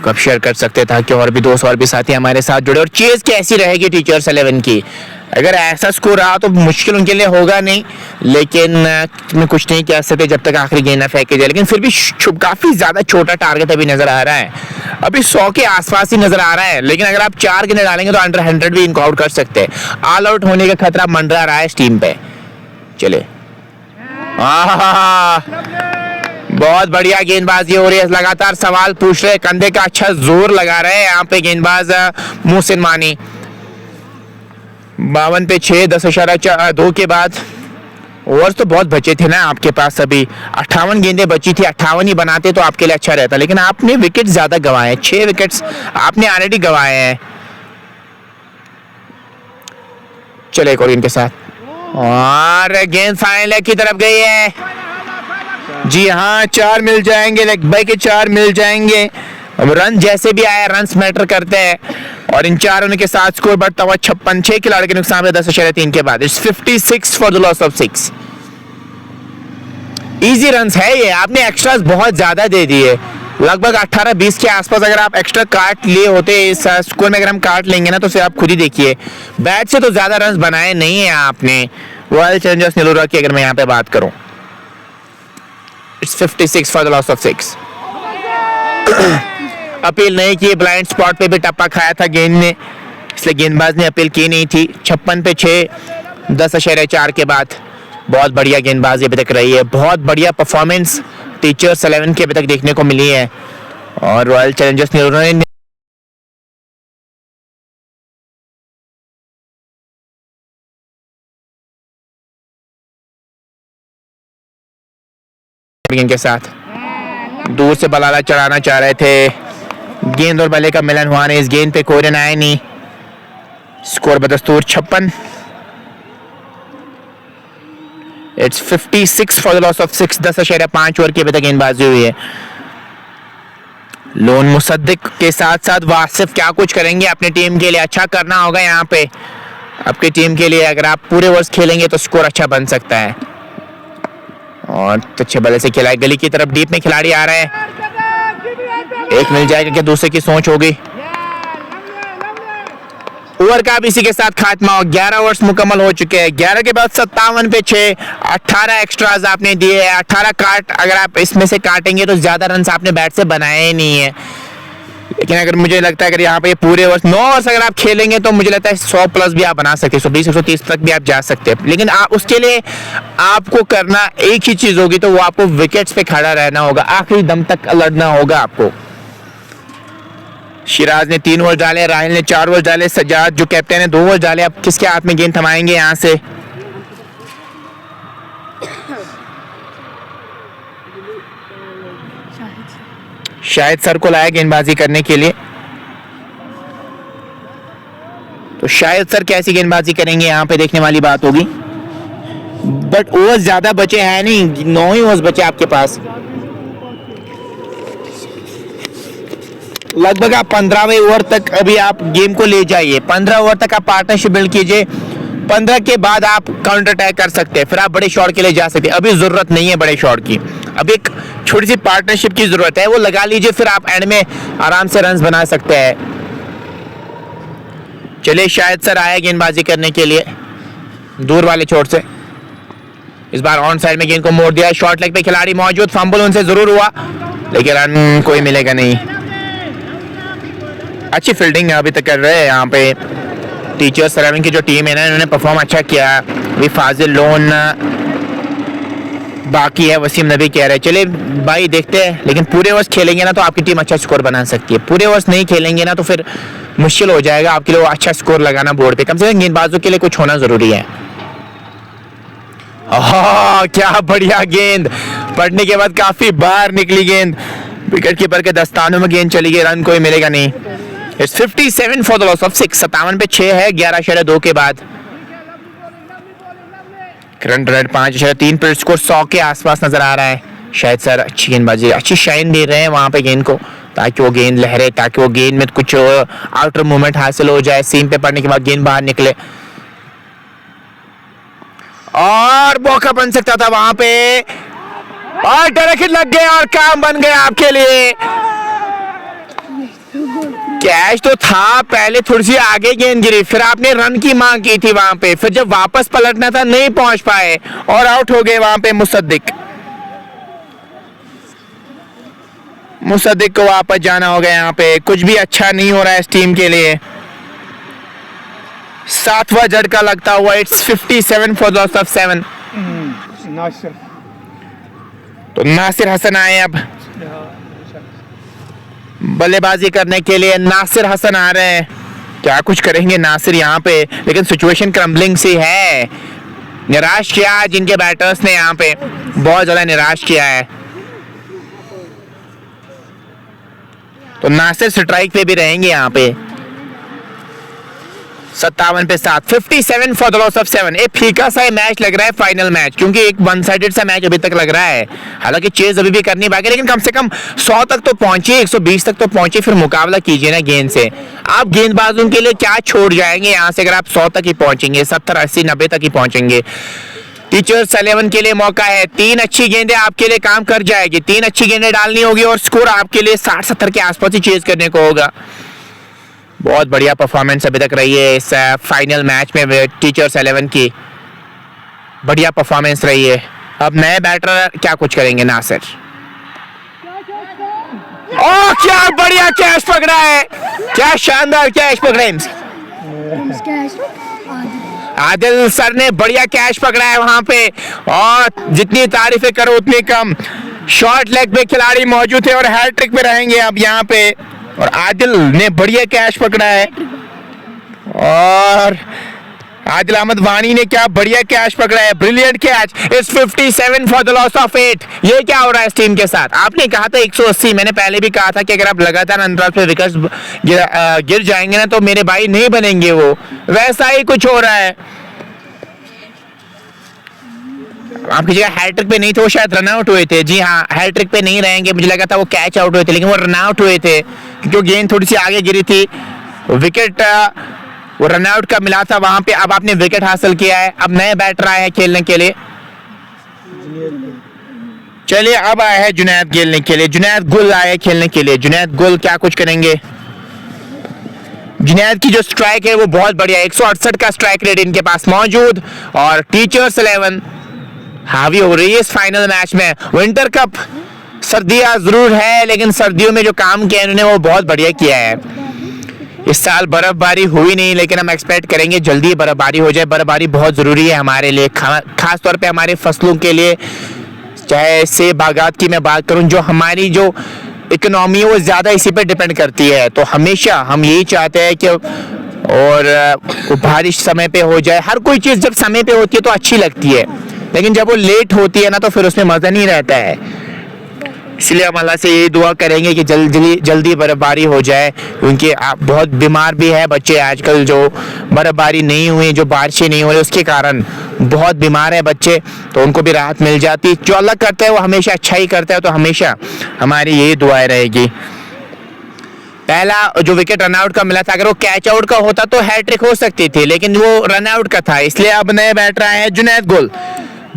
कब शेयर कर सकते था कि और भी दोस्त और भी साथी हमारे साथ जुड़े। और चेज कैसी रहेगी टीचर्स 11 की। अगर ऐसा स्कोर रहा तो मुश्किल उनके लिए होगा नहीं, लेकिन मैं कुछ नहीं कह सकते जब तक आखिरी गेंद ना फेंके जाए। लेकिन फिर भी काफी ज्यादा छोटा टारगेट अभी नजर आ रहा है। अभी 100 के आसपास ही नजर आ रहा है, लेकिन अगर आप 4 गेंदें डालेंगे तो अंडर 100 भी इनको आउट कर सकते हैं। ऑल आउट होने का खतरा मंडरा रहा है इस टीम पे। चले बहुत बढ़िया गेंदबाजी हो रही है। लगातार सवाल पूछ रहे, कंधे का अच्छा जोर लगा रहे हैं यहाँ पे गेंदबाज मोहसिन मानी। 52 पे 6, 10.2 के बाद ओवर्स तो बहुत बचे थे ना आपके पास। अभी 58 गेंदें बची थी, 58 ही बनाते तो आपके लिए अच्छा रहता, लेकिन आपने विकेट ज्यादा गंवाए। 6 विकेट्स आपने ऑलरेडी गंवाए हैं। चले एक और इनके साथ, और गेंद फाइनल की तरफ गई है। जी हाँ, 4 मिल जाएंगे, लेग बाई के 4 मिल जाएंगे। अब रन जैसे भी आए, रन्स मैटर करते हैं, और इन 4 होने के साथ स्कोर बढ़ता हुआ 56। 6 खिलाड़ी के नुकसान में 10.3 के बाद 56 for the loss of 6। Easy runs है ये, आपने एक्स्ट्रास बहुत ज्यादा दे दिए, लगभग 18-20 के आसपास। अगर आप एक्स्ट्रा काट लिए होते इस स्कोर में, अगर हम काट लेंगे ना, तो फिर आप खुद ही देखिए बैट से तो ज्यादा रन्स बनाए नहीं है आपने। रॉयल चैलेंजर्स न्यूयॉर्क की अगर मैं यहाँ पे बात करूं, It's 56 for the loss of 6। Appeal नहीं की, ब्लाइंड स्पॉट पे भी टप्पा खाया था गेंद ने, इसलिए गेंदबाज ने अपील की नहीं थी। 56 पे 6, 10.4 के बाद बहुत बढ़िया गेंदबाजी अभी तक रही है। बहुत बढ़िया परफॉर्मेंस टीचर्स 11 की अभी तक देखने को मिली है, और रॉयल चैलेंजर्स ने के साथ दूर से बलाला चढ़ाना चाह रहे थे। गेंद और बल्ले का मिलन हुआ नहीं, इस गेंद पे कोई रन आए नहीं। स्कोर बदस्तूर 56। It's 56 for the loss of 6। 10.5 over की अभी तक गेंदबाजी हुई है। लोन मुसद्दिक के साथ साथ वासिफ क्या कुछ करेंगे अपनी टीम के लिए। अच्छा करना होगा यहाँ पे आपकी टीम के लिए। अगर आप पूरे ओवर्स खेलेंगे तो स्कोर अच्छा बन सकता है। और अच्छे बल्ले से खिलाए, गली की तरफ डीप में खिलाड़ी आ रहे हैं, एक मिल जाएगा क्या दूसरे की सोच होगी। ओवर का भी इसी के साथ खात्मा हो, 11 ओवर्स मुकम्मल हो चुके हैं। 11 के बाद 57 पे 6, 18 एक्स्ट्राज आपने दिए हैं, 18 काट, अगर आप इसमें से काटेंगे तो ज्यादा रन आपने बैट से बनाए ही नहीं है। लेकिन अगर मुझे लगता है अगर यहाँ पे पूरे ओवर्स 9 ओवर्स अगर आप खेलेंगे तो मुझे लगता है 100 प्लस भी आप बना सकते हैं, 120 130 तक भी आप जा सकते हैं। लेकिन आप उसके लिए आपको करना एक ही चीज होगी, तो वो आपको विकेट्स पे खड़ा रहना होगा, आखिरी दम तक लड़ना होगा आपको। शिराज ने 3 ओवर डाले, राहिल ने 4 ओवर डाले, सजाद जो कैप्टन है 2 ओवर डाले। अब किसके हाथ में गेंद थमाएंगे यहाँ से? शायद सर को लाया गेंदबाजी करने के लिए, तो शायद सर कैसी गेंदबाजी करेंगे यहाँ पे देखने वाली बात होगी। बट ओवर्स ज्यादा बचे हैं नहीं, 9 ही ओवर्स बचे आपके पास। लगभग आप 15वें ओवर तक अभी आप गेम को ले जाइए, 15 ओवर तक आप पार्टनरशिप बिल्ड कीजिए, 15 के बाद आप काउंटर अटैक कर सकते हैं, फिर आप बड़े शॉट के लिए जा सकते हैं। अभी जरूरत नहीं है बड़े शॉट की, अब एक छोटी सी पार्टनरशिप की जरूरत है, वो लगा लीजिए, फिर आप एंड में आराम से रन बना सकते हैं। चलिए शायद सर आया गेंदबाजी करने के लिए दूर वाले छोर से, इस बार ऑन साइड में गेंद को मोड़ दिया, शॉर्ट लेग पे खिलाड़ी मौजूद, फंबल उनसे जरूर हुआ लेकिन रन कोई मिलेगा नहीं। अच्छी फील्डिंग अभी तक कर रहे हैं यहाँ पे टीचर्स 11 की जो टीम है ना, इन्होंने परफॉर्म अच्छा किया। अभी फाजिल लोन बाकी है, वसीम नबी कह रहे हैं। चलिए भाई देखते हैं, लेकिन पूरे ओवर्स खेलेंगे ना तो आपकी टीम अच्छा स्कोर बना सकती है, पूरे ओवर्स नहीं खेलेंगे ना तो फिर मुश्किल हो जाएगा आपके लिए अच्छा स्कोर लगाना बोर्ड पे। कम से कम गेंदबाजों के लिए कुछ होना जरूरी है। क्या बढ़िया गेंद, पड़ने के बाद काफी बाहर निकली गेंद, विकेट कीपर के दस्तानों में गेंद चली गई, रन कोई मिलेगा नहीं। It's 57 for the loss of 6, 57 पे 6 है 11.2 के बाद। करंट रेट 5.3 पर स्कोर 100 के आसपास नजर आ रहा है। शायद सर अच्छी गेंदबाजी, अच्छी शाइन दे रहे हैं वहां पे गेंद को, ताकि वो गेंद लहरे, ताकि वो गेंद में कुछ आउटर मूवमेंट हासिल हो जाए, सीम पे पड़ने के बाद गेंद बाहर निकले और मौका बन सकता था वहां पे, और डायरेक्ट लग गए और काम बन गया आपके लिए। कैच तो था, पहले थोड़ी सी आगे गेंद गिरी, फिर आपने रन की मांग की थी वहां पे, फिर जब वापस पलटना था नहीं पहुंच पाए और आउट हो गए वहां पे मुसद्दिक को वापस जाना होगा। यहाँ पे कुछ भी अच्छा नहीं हो रहा है इस टीम के लिए। 7वां झटका लगता हुआ, it's 57 for the loss of 7। तो नासिर हसन आए अब बल्लेबाजी करने के लिए, नासिर हसन आ रहे हैं। क्या कुछ करेंगे नासिर यहाँ पे, लेकिन सिचुएशन क्रम्बलिंग सी है। निराश किया जिनके बैटर्स ने यहाँ पे बहुत ज्यादा निराश किया है। तो नासिर स्ट्राइक पे भी रहेंगे यहाँ पे। 57 पे 7, 57 फॉर द लॉस ऑफ 7। एक फीका सा मैच लग रहा है, फाइनल मैच, क्योंकि एक वन साइडेड सा मैच अभी तक लग रहा है। हालांकि चेज अभी भी करनी बाकी, लेकिन कम से कम 100 तक तो पहुंचे, 120 तक तो पहुंचे, फिर मुकाबला कीजिए ना गेंद से। आप गेंदबाजों के लिए क्या छोड़ जाएंगे यहाँ से, अगर आप 100 तक ही पहुंचेंगे, 70 80 90 तक ही पहुंचेंगे। टीचर्स 11 के लिए मौका है, 3 अच्छी गेंदें आपके लिए काम कर जाएगी, 3 अच्छी गेंदें डालनी होगी और स्कोर आपके लिए 60-70 के आसपास ही चेज करने को होगा। बहुत बढ़िया परफॉर्मेंस अभी तक रही है इस फाइनल मैच में, टीचर्स 11 की बढ़िया परफॉर्मेंस रही है। अब नए बैटर क्या कुछ करेंगे नासिर। ओह क्या बढ़िया कैच पकड़ा है, क्या शानदार कैच पकड़ा है। आदिल सर ने बढ़िया कैच पकड़ा है वहां पे, और जितनी तारीफें करो उतनी कम। शॉर्ट लेग पे खिलाड़ी मौजूद थे और हैट्रिक पे रहेंगे अब यहाँ पे, और आदिल ने बढ़िया कैच पकड़ा है, और आदिल अहमद वानी ने क्या बढ़िया कैच पकड़ा है, brilliant catch. It's 57 for the loss of 8। ये क्या हो रहा है इस टीम के साथ? आपने कहा था 180, मैंने पहले भी कहा था कि अगर आप लगातार अंतराल पे विकेट्स गिर जाएंगे ना तो मेरे भाई नहीं बनेंगे, वो वैसा ही कुछ हो रहा है। आपकी जगह हैट्रिक पे नहीं थे, वो शायद रन आउट हुए थे। जी हाँ, हैट्रिक पे नहीं रहेंगे, मुझे लगा था वो कैच आउट हुए थे, लेकिन वो रन आउट हुए थे क्योंकि गेंद थोड़ी सी आगे गिरी थी। विकेट वो रन आउट का मिला था वहां पे। अब आपने विकेट हासिल किया है, अब नए बैटर आए हैं खेलने के लिए। चलिए अब आया है जुनैद खेलने के लिए, जुनैद गुल आए खेलने के लिए। जुनैद गुल क्या कुछ करेंगे। जुनैद की जो स्ट्राइक है वो बहुत बढ़िया, 168 का स्ट्राइक रेट इनके पास मौजूद। और टीचर्स 11 हावी हो रही है इस फाइनल मैच में। विंटर कप सर्दियां जरूर है, लेकिन सर्दियों में जो काम किया इन्होंने वो बहुत बढ़िया किया है। इस साल बर्फबारी हुई नहीं, लेकिन हम एक्सपेक्ट करेंगे जल्दी बर्फबारी हो जाए। बर्फबारी बहुत ज़रूरी है हमारे लिए, खास तौर पे हमारे फसलों के लिए। चाहे सेब बागात की मैं बात करूं, जो हमारी जो इकोनॉमी है वो ज़्यादा इसी पे डिपेंड करती है। तो हमेशा हम यही चाहते हैं कि और बारिश समय पे हो जाए। हर कोई चीज़ जब समय पे होती है तो अच्छी लगती है, लेकिन जब वो लेट होती है ना तो फिर उसमें मज़ा नहीं रहता है। इसलिए हम अल्लाह से यही दुआ करेंगे कि जल्दी बर्फबारी हो जाए, क्योंकि बहुत बीमार भी है बच्चे आजकल। जो बर्फबारी नहीं हुई, जो बारिशें नहीं हो रही, उसके कारण बहुत बीमार है बच्चे, तो उनको भी राहत मिल जाती। जो अल्लाह करता है वो हमेशा अच्छा ही करता है, तो हमेशा हमारी यही दुआएं रहेगी। पहला जो विकेट रनआउट का मिला था, अगर वो कैच आउट का होता तो हैट्रिक हो सकती थी, लेकिन वो रनआउट का था। इसलिए अब नए बैटर आए हैं जुनैद गुल।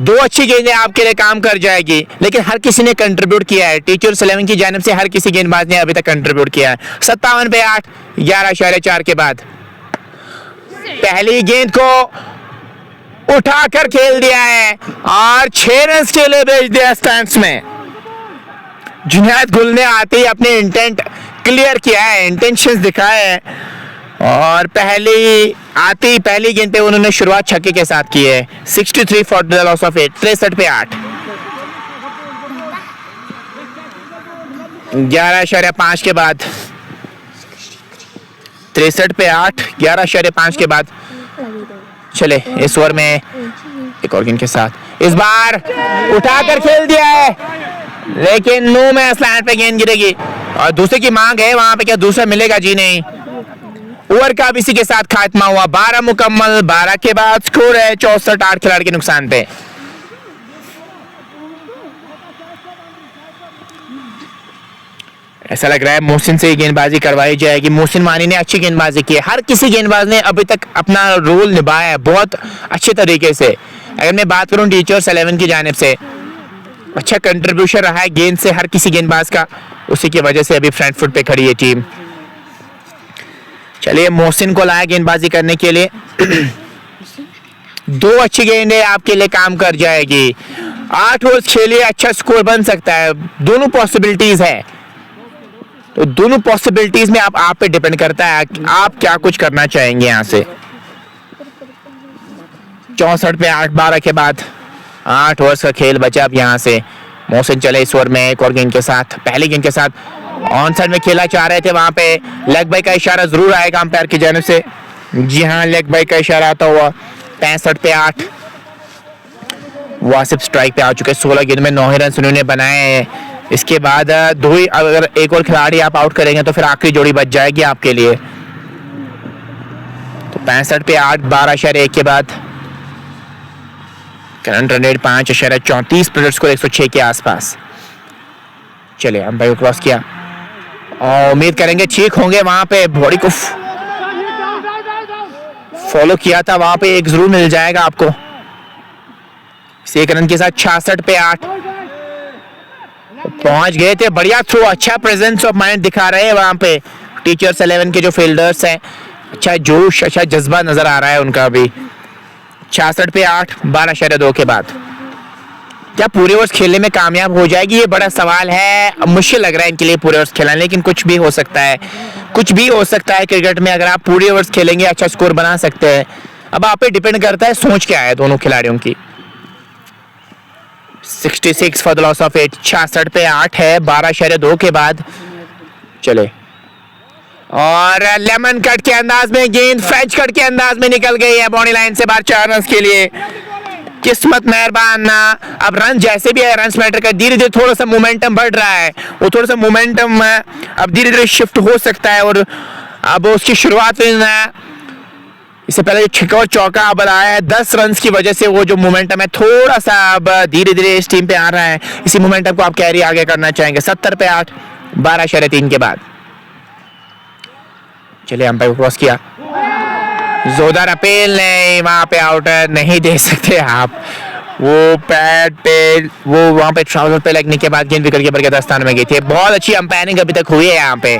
2 अच्छी गेंदें आपके लिए काम कर जाएगी, लेकिन हर किसी ने कंट्रीब्यूट किया है। टीचर्स 11 की जानिब से हर किसी गेंदबाज ने अभी तक कंट्रीब्यूट किया है। 57 पे 8, 11.4 के बाद पहली गेंद को उठाकर खेल दिया है और 6 रन के लिए भेज दिया स्टैंड्स में। जुनैद गुल ने आते ही अपने इंटेंट क्लियर किया है, इंटेंशंस दिखाए हैं, और पहली गेंद पे उन्होंने शुरुआत छक्के के साथ की है। 63 फॉर द लॉस ऑफ 8, 63 पे 8, 11.5 के बाद 63 पे 8, 11.5 के बाद। चले इस ओवर में एक और गेंद के साथ इस बार उठाकर खेल दिया है, लेकिन नो में स्लैंट पे गेंद गिरेगी और दूसरे की मांग है वहां पे। क्या दूसरा मिलेगा? जी नहीं। ओवर का अब इसी के साथ खात्मा हुआ। 12 मुकम्मल, 12 के बाद स्कोर है 64, 8 खिलाड़ी के नुकसान पे। ऐसा लग रहा है मोहसिन से गेंदबाजी करवाई जाएगी। मोहसिन मानी ने अच्छी गेंदबाजी की है। हर किसी गेंदबाज ने अभी तक अपना रोल निभाया है बहुत अच्छे तरीके से। अगर मैं बात करूं टीचर्स 11 की जानिब से, अच्छा कंट्रीब्यूशन रहा है गेंद से हर किसी गेंदबाज का, उसी की वजह से अभी फ्रंट फुट पे खड़ी है टीम। चलिए मोहसिन को लाया गेंदबाजी करने के लिए। 2 अच्छी गेंदें आपके लिए काम कर जाएगी। 8 ओवर्स खेलिए, अच्छा स्कोर बन सकता है। दोनों पॉसिबिलिटीज है, तो दोनों पॉसिबिलिटीज में आप पे डिपेंड करता है आप क्या कुछ करना चाहेंगे। यहाँ से 64 पे 8, 12 के बाद 8 ओवर्स का खेल बचा। अब यहाँ से मोहसिन चले इस ओवर में एक और गेंद के साथ। पहली गेंद के साथ ऑन साइड में खेला चाह रहे थे, वहां पे लेग बाई का इशारा जरूर आएगा अंपायर की जानिब से। जी हाँ, लेग बाई का इशारा आता हुआ। 65 पे 8, वासिफ स्ट्राइक पे आ चुके। 16 गेंद में 9 ही रन उन्होंने बनाए हैं। इसके बाद 2 ही, अगर एक और खिलाड़ी आप आउट करेंगे तो फिर आखिरी जोड़ी बच जाएगी आपके लिए। तो 65 पे 8, 12.1 के बाद current run rate 5.34, player score 106 के आसपास। चले अंपायर को क्रॉस किया और उम्मीद करेंगे ठीक होंगे। वहां पे बॉडी को फॉलो किया था, वहां पे एक जरूर मिल जाएगा आपको। 1 रन के साथ 66 पे 8 पहुंच गए थे। बढ़िया थ्रो, अच्छा प्रेजेंस ऑफ माइंड दिखा रहे हैं वहां पे टीचर्स 11 के जो फील्डर्स हैं। अच्छा जोश, अच्छा जज्बा नजर आ रहा है उनका भी। 66 पे 8, 12.2 के बाद क्या पूरे ओवर्स खेलने में कामयाब हो जाएगी? ये बड़ा सवाल है। मुश्किल लग रहा है इनके लिए पूरे ओवर्स खेलना, लेकिन कुछ भी हो सकता है। कुछ भी हो सकता है क्रिकेट में। अगर आप पूरे ओवर्स खेलेंगे अच्छा स्कोर बना सकते हैं। अब आप पे डिपेंड करता है सोच क्या है दोनों खिलाड़ियों की। 66 फॉर द लॉस ऑफ 8, 66 पे 8 है 12.2 के बाद। चले और लेमन कट के अंदाज में गेंद फ्रेंच कट के अंदाज में निकल गई है बाउंड्री लाइन से बाहर। 4 रन के लिए। किस्मत मेहरबान ना। अब रन जैसे भी है, रन मैटर का धीरे धीरे थोड़ा सा मोमेंटम बढ़ रहा है। वो थोड़ा सा मोमेंटम अब धीरे धीरे शिफ्ट हो सकता है और अब उसकी शुरुआत इससे पहले छक्का और चौका अब आया है 10 रन की वजह से। वो जो मोमेंटम है थोड़ा सा अब धीरे धीरे इस टीम पे आ रहा है। इसी मोमेंटम को आप कैरी आगे करना चाहेंगे। 70 पे 8, 12.3 के बाद। चलिए अंपायर को क्रॉस किया। जोरदार अपील नहीं, वहां पे आउट नहीं दे सकते आप। वो पैड पे वो वहां पे ट्राउजर पे लगने के बाद गेंद विकेट कीपर के दस्ताने में गई थी। बहुत अच्छी अंपायरिंग अभी तक हुई है यहाँ पे,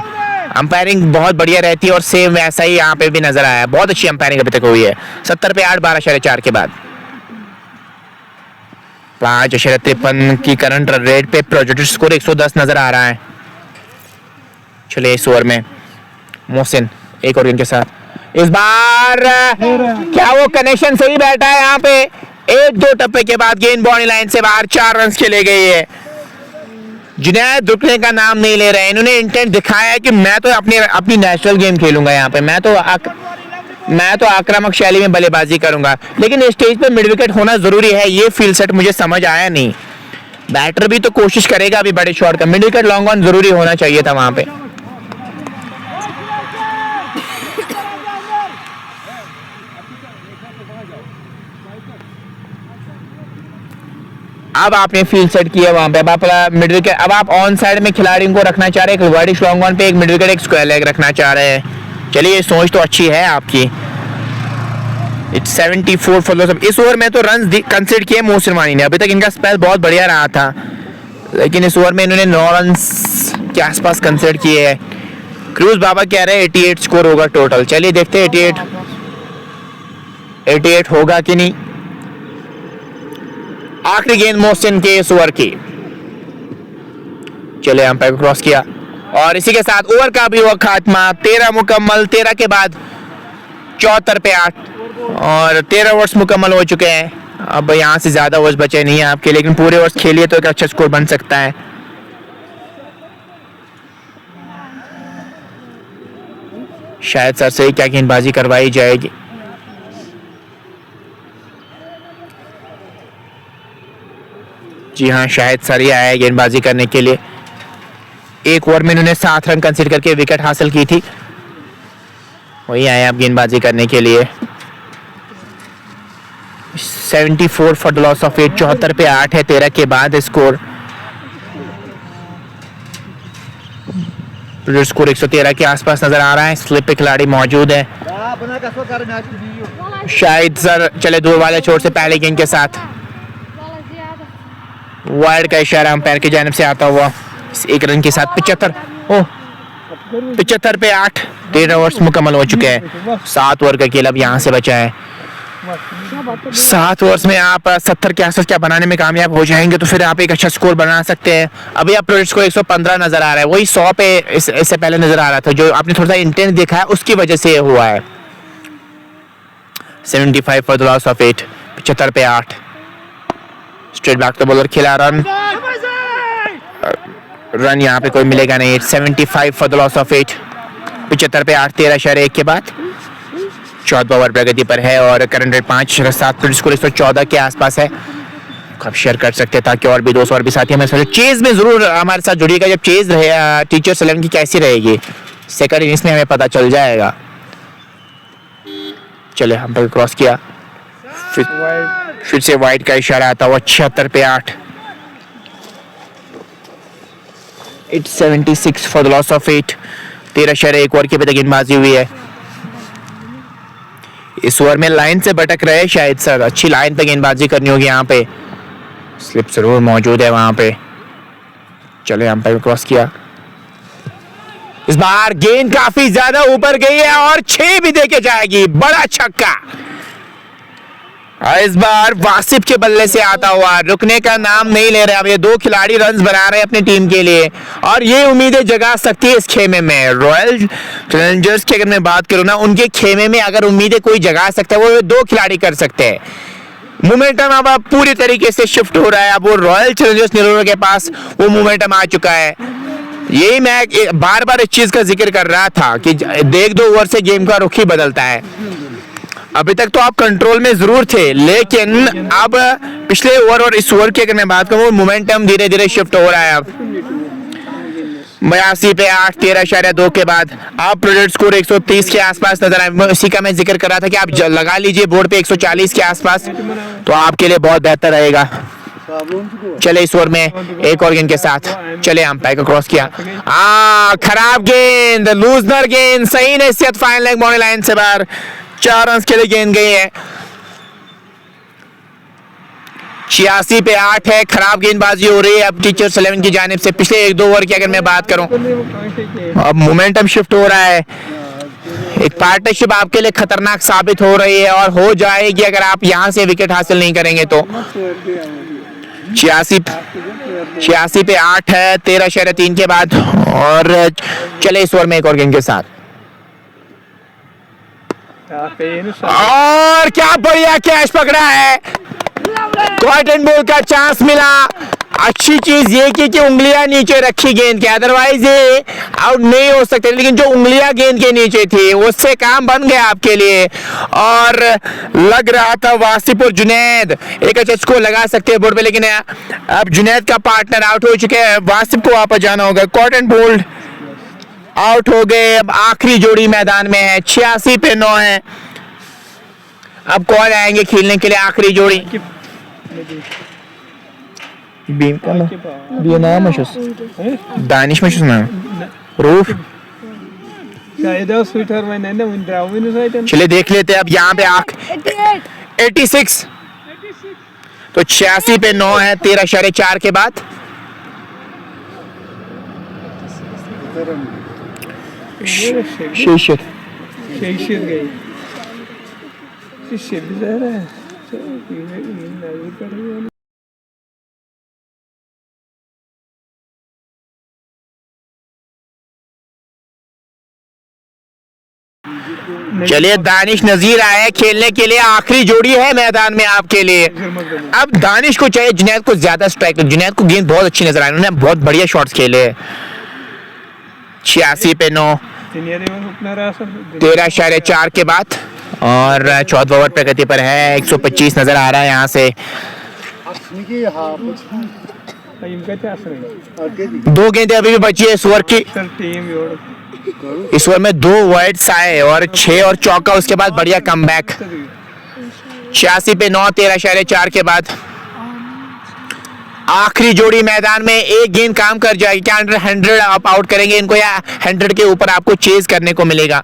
अंपायरिंग बहुत बढ़िया रहती है और सेम वैसा ही यहाँ पे भी नजर आया है। बहुत अच्छी अंपायरिंग अभी तक हुई है। 70 पे 8, 12.4 के बाद 5.53 की करंट रन रेट पे प्रोजेक्टेड स्कोर 110 नजर आ रहा है। चलिए इस ओवर में मोहसिन एक और गेंद के साथ, इस बार क्या वो कनेक्शन सही बैठा है यहाँ पे। 1-2 टप्पे के बाद गेंद बाउंड्री लाइन से बाहर, 4 रन खेले गए है। जुनैद रुकने का नाम नहीं ले रहे, इन्होंने इंटेंट दिखाया है कि मैं तो अपनी नेचुरल गेम खेलूंगा यहाँ पे, मैं तो आक्रामक शैली में बल्लेबाजी करूंगा। लेकिन स्टेज पे मिड विकेट होना जरूरी है, ये फील्ड सेट मुझे समझ आया नहीं। बैटर भी तो कोशिश करेगा अभी बड़े शॉट का, मिड विकेट लॉन्ग ऑन जरूरी होना चाहिए था वहां पे। अब आपने फील्ड सेट किया वहां पे, अब आप मिड विकेट, अब आप ऑन साइड में खिलाड़ियों को रखना चाह रहे हैं, एक वाइडिश लॉन्ग ऑन पे, एक मिड विकेट, एक स्क्वायर लेग रखना चाह रहे हैं। चलिए ये सोच तो अच्छी है आपकी। It's 74 for loss. इस ओवर में तो रन कंसीडर किए मोहसिन वानी ने, अभी तक इनका स्पेल बहुत बढ़िया रहा था, लेकिन इस ओवर में इन्होंने 9 रन के आसपास कंसीडर किए हैं। क्रूज बाबा कह रहे हैं 88 स्कोर होगा टोटल। चलिए देखते हैं 88 होगा कि नहीं। आखिरी गेंद मोहसिन के इस ओवर की, चले अंपायर को क्रॉस किया और इसी के साथ ओवर का भी हुआ खात्मा। 13 मुकम्मल, 13 के बाद 74 पे 8 और 13 ओवर्स मुकम्मल हो चुके हैं। अब यहां से ज्यादा ओवर्स बचे नहीं है आपके, लेकिन पूरे ओवर्स खेलिए तो एक अच्छा स्कोर बन सकता है। शायद सर से क्या गेंदबाजी करवाई जाएगी। जी हाँ, शायद सर ही आया है गेंदबाजी करने के लिए। एक ओवर में इन्होंने 7 रन कंसीडर करके विकेट हासिल की थी, वही आए अब गेंदबाजी करने के लिए। 74 फॉर द लॉस ऑफ 8, 74 पे 8 है 13 के बाद स्कोर। स्कोर 113 के आसपास नजर आ रहा है। स्लिप पे खिलाड़ी मौजूद है, शायद सर चले दूर वाले छोर से पहले गेंद के साथ। वाइड का इशारा अंपायर की जानिब से आता हुआ। 1 रन के साथ 75 पे 8, 13 ओवर्स मुकम्मल हो चुके हैं। 7 ओवर का खेल अब यहाँ से बचा है। 7 ओवर्स में आप 70 के आसपास क्या बनाने में कामयाब हो जाएंगे तो फिर आप एक अच्छा स्कोर बना सकते हैं। अभी आप प्रोजेक्ट को 115 नजर आ रहा है, वही 100 पे इससे पहले नजर आ रहा था। जो आपने थोड़ा सा इंटेंस देखा है उसकी वजह से हुआ है। 75 फॉर द लॉस ऑफ 8, 75 पे 8। स्ट्रेट बैक तो बॉलर खेला, रन यहाँ पे कोई मिलेगा नहीं। 75 फॉर द लॉस ऑफ 8, 75 पे 8, 13.1 के बाद 14 ओवर प्रगति पर है और करंट रेट 5.7, स्कोर 114 के आसपास है। आप शेयर कर सकते हैं ताकि और भी दोस्त और भी साथी हमारे साथ चेज में जरूर हमारे साथ जुड़िएगा। जब चेज रहे टीचर्स 11 की कैसी रहेगी सेकंड इनिंग्स में हमें पता चल जाएगा। चले हम पर क्रॉस किया, फिर से वाइड का इशारा आता हुआ। 76 पे 8, It's 76 for the loss of 8, 13.1 over की अभी तक गेंदबाजी हुई है। इस ओवर में लाइन से भटक रहे शायद सर, अच्छी लाइन पे गेंदबाजी करनी होगी यहाँ पे। स्लिप जरूर मौजूद है वहां पे। चले अंपायर क्रॉस किया, इस बार गेंद काफी ज्यादा ऊपर गई है और 6 भी देके जाएगी। बड़ा छक्का इस बार वासिफ के बल्ले से आता हुआ, रुकने का नाम नहीं ले रहे। अब ये 2 खिलाड़ी रन्स बना रहे हैं अपनी टीम के लिए और ये उम्मीदें जगा सकती है इस खेमे में। रॉयल चैलेंजर्स की अगर मैं बात करूं ना, उनके खेमे में अगर उम्मीदें कोई जगा सकता है वो 2 खिलाड़ी कर सकते हैं। मोमेंटम अब पूरी तरीके से शिफ्ट हो रहा है। अब वो रॉयल चैलेंजर्स नेहरू के पास वो मोमेंटम आ चुका है। यही मैं बार बार इस चीज का जिक्र कर रहा था कि देख 2 ओवर से गेम का रुख ही बदलता है। अभी तक तो आप कंट्रोल में जरूर थे, लेकिन अब पिछले ओवर और इस ओवर की अगर मैं बात करूं, मोमेंटम धीरे धीरे शिफ्ट हो रहा है। अब 82 पे 8, 13.2 के बाद आप प्रोजेक्ट स्कोर 130 के आसपास नजर आए। इसी का मैं जिक्र कर रहा था कि आप लगा लीजिए बोर्ड पे 140 के आसपास, तो आपके लिए बहुत बेहतर रहेगा। चले इस ओवर में एक और गेंद के साथ, चले अंपायर को क्रॉस किया। खराब गेंद, लूजनर गेंद, सही नसीहत, फाइनल लेग बाउंड्री लाइन से बाहर। 4 रन के लिए गेंद गई है। 86 पे 8 है। खराब गेंदबाजी हो रही है अब टीचर्स 11 की जानिब से। पिछले 1-2 ओवर की अगर मैं बात करूं, अब मोमेंटम शिफ्ट हो रहा है। एक पार्टनरशिप आपके लिए खतरनाक साबित हो रही है और हो जाएगी अगर आप यहां से विकेट हासिल नहीं करेंगे तो। 86 पे 8 है 13/3 के बाद। और चले इस ओवर में एक और गेंद के साथ। और क्या बढ़िया कैच पकड़ा है, कॉटन बॉल का चांस मिला। अच्छी चीज ये कि उंगलियां नीचे रखी गेंद के, अदरवाइज ये आउट नहीं हो सकते, लेकिन जो उंगलियां गेंद के नीचे थी उससे काम बन गया आपके लिए। और लग रहा था वासिफ और जुनैद एक अच्छा स्कोर लगा सकते हैं बोर्ड पे, लेकिन अब जुनैद का पार्टनर आउट हो चुके हैं, वासिफ को वापस जाना होगा। कॉटन बोल्ड आउट हो गए। अब आखिरी जोड़ी मैदान में है, 86 पे 9 है। अब कौन आएंगे खेलने के लिए आखिरी जोड़ी? बीम का नाम दानिश मशूस नाम रूफ। चलिए देख लेते हैं अब यहाँ पे 86 तो 86 पे 9 है 13/4 के बाद। चलिए दानिश नजीर आए खेलने के लिए, आखिरी जोड़ी है मैदान में आपके लिए। अब दानिश को चाहिए जुनैद को ज्यादा स्ट्राइक। जुनैद को गेंद बहुत अच्छी नजर आई, उन्होंने बहुत बढ़िया शॉट्स खेले। 86 पे 9 13/4 के बाद। और 14 ओवर प्रगति पर है, 125 नजर आ रहा है यहाँ से। 2 गेंदें अभी भी बची है इस ओवर की। इस ओवर में 2 वाइड्स आए और 6 और चौका, उसके बाद बढ़िया कमबैक। 86 पे 9 13/4 के बाद। आखिरी जोड़ी मैदान में, एक गेंद काम कर जाएगी। क्या 100 आप आउट करेंगे इनको या 100 के ऊपर आपको चेज करने को मिलेगा?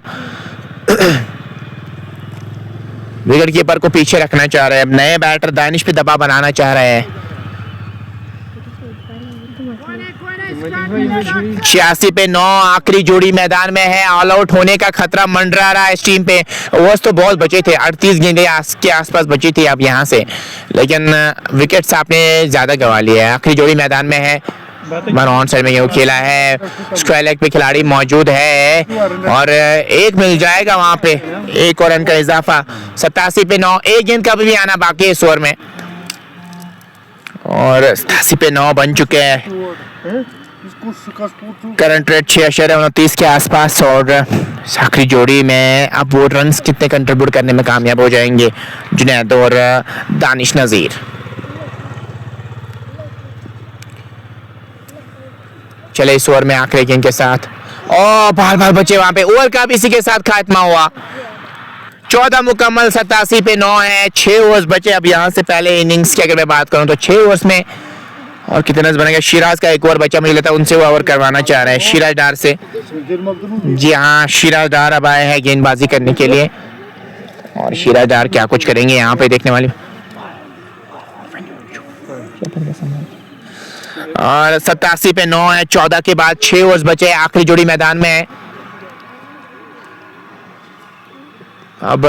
विकेट कीपर को पीछे रखना चाह रहे हैं। अब नए बैटर दानिश पे दबाव बनाना चाह रहे हैं। 86 पे 9 आखिरी जोड़ी मैदान में है। ऑल आउट होने का खतरा मंडरा रहा है इस टीम पे। ओवर्स तो बहुत बचे थे, 38 गेंदें के आसपास बची थी अब यहाँ से, लेकिन विकेट्स आपने ज्यादा गंवा लिए है। आखिरी जोड़ी मैदान में है। ऑन साइड में ये खेला है, स्क्वायर लेग पे खिलाड़ी मौजूद है और एक मिल जाएगा वहां पे, एक और रन का इजाफा। 87 पे 9 एक गेंद का भी आना बाकी है इस ओवर में। और 87 पे 9 बन चुके हैं। करंट रेट 6.29 के आसपास। और आखिरी जोड़ी में अब वो रन्स कितने कंट्रीब्यूट करने में कामयाब हो जाएंगे जुनैद और दानिश नजीर। चले इस ओवर में आखिरी गेंद के साथ। और बार बचे वहां पे। ओवर का भी इसी के साथ खात्मा हुआ। 14 मुकम्मल, 87 पे 9 है। 6 ओवर्स बचे अब यहाँ से। पहले इनिंग्स की अगर मैं बात करूं तो 6 ओवर्स में और कितने रन बनेंगे? शिराज का एक ओवर बचा, मुझे लगता है उनसे वो ओवर करवाना चाह रहे हैं शिराज डार से। जी हाँ, शिराज डार अब आए हैं गेंदबाजी करने के लिए और शिराज डार क्या कुछ करेंगे यहाँ पे देखने वाली। और 87 पे 9 है। 14 के बाद 6 ओवर्स बचे, आखिरी जोड़ी मैदान में है। अब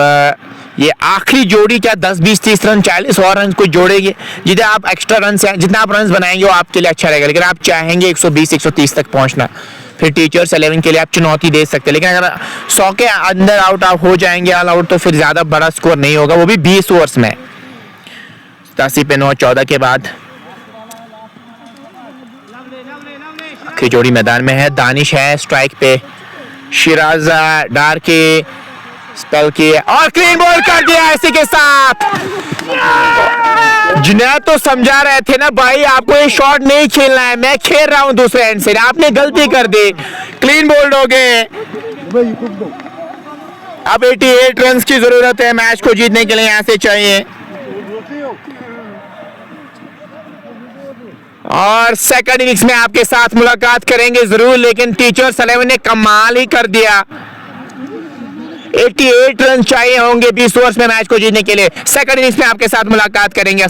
ये आखिरी जोड़ी क्या 10, 20, 30 रन 40 और रन को जोड़ेगी। जितने आप एक्स्ट्रा रन जितना आप रन बनाएंगे वो आपके लिए अच्छा रहेगा, लेकिन आप चाहेंगे 120, 130 तक पहुंचना, फिर टीचर्स 11 के लिए आप चुनौती दे सकते हैं। लेकिन अगर 100 के अंदर आउट आप हो जाएंगे ऑल आउट, तो फिर ज्यादा बड़ा स्कोर नहीं होगा, वो भी 20 ओवर्स में। 87 पे 9 14 के बाद आखिरी जोड़ी मैदान में है। दानिश है स्ट्राइक पे, शिराज डार के स्पेल किए और क्लीन बॉल कर दिया। इसी के साथ जुनैद तो समझा रहे थे ना, भाई आपको ये शॉट नहीं खेलना है, मैं खेल रहा हूं दूसरे एंड से, आपने गलती कर दी, क्लीन बोल्ड हो गए। अब 88 रन की जरूरत है मैच को जीतने के लिए, यहां से चाहिए। और सेकंड इनिंग्स में आपके साथ मुलाकात करेंगे जरूर, लेकिन टीचर्स 11 ने कमाल ही कर दिया। 88 रन चाहिए होंगे 20 ओवर्स में मैच को जीतने के लिए। सेकंड इनिंग्स में आपके साथ मुलाकात करेंगे।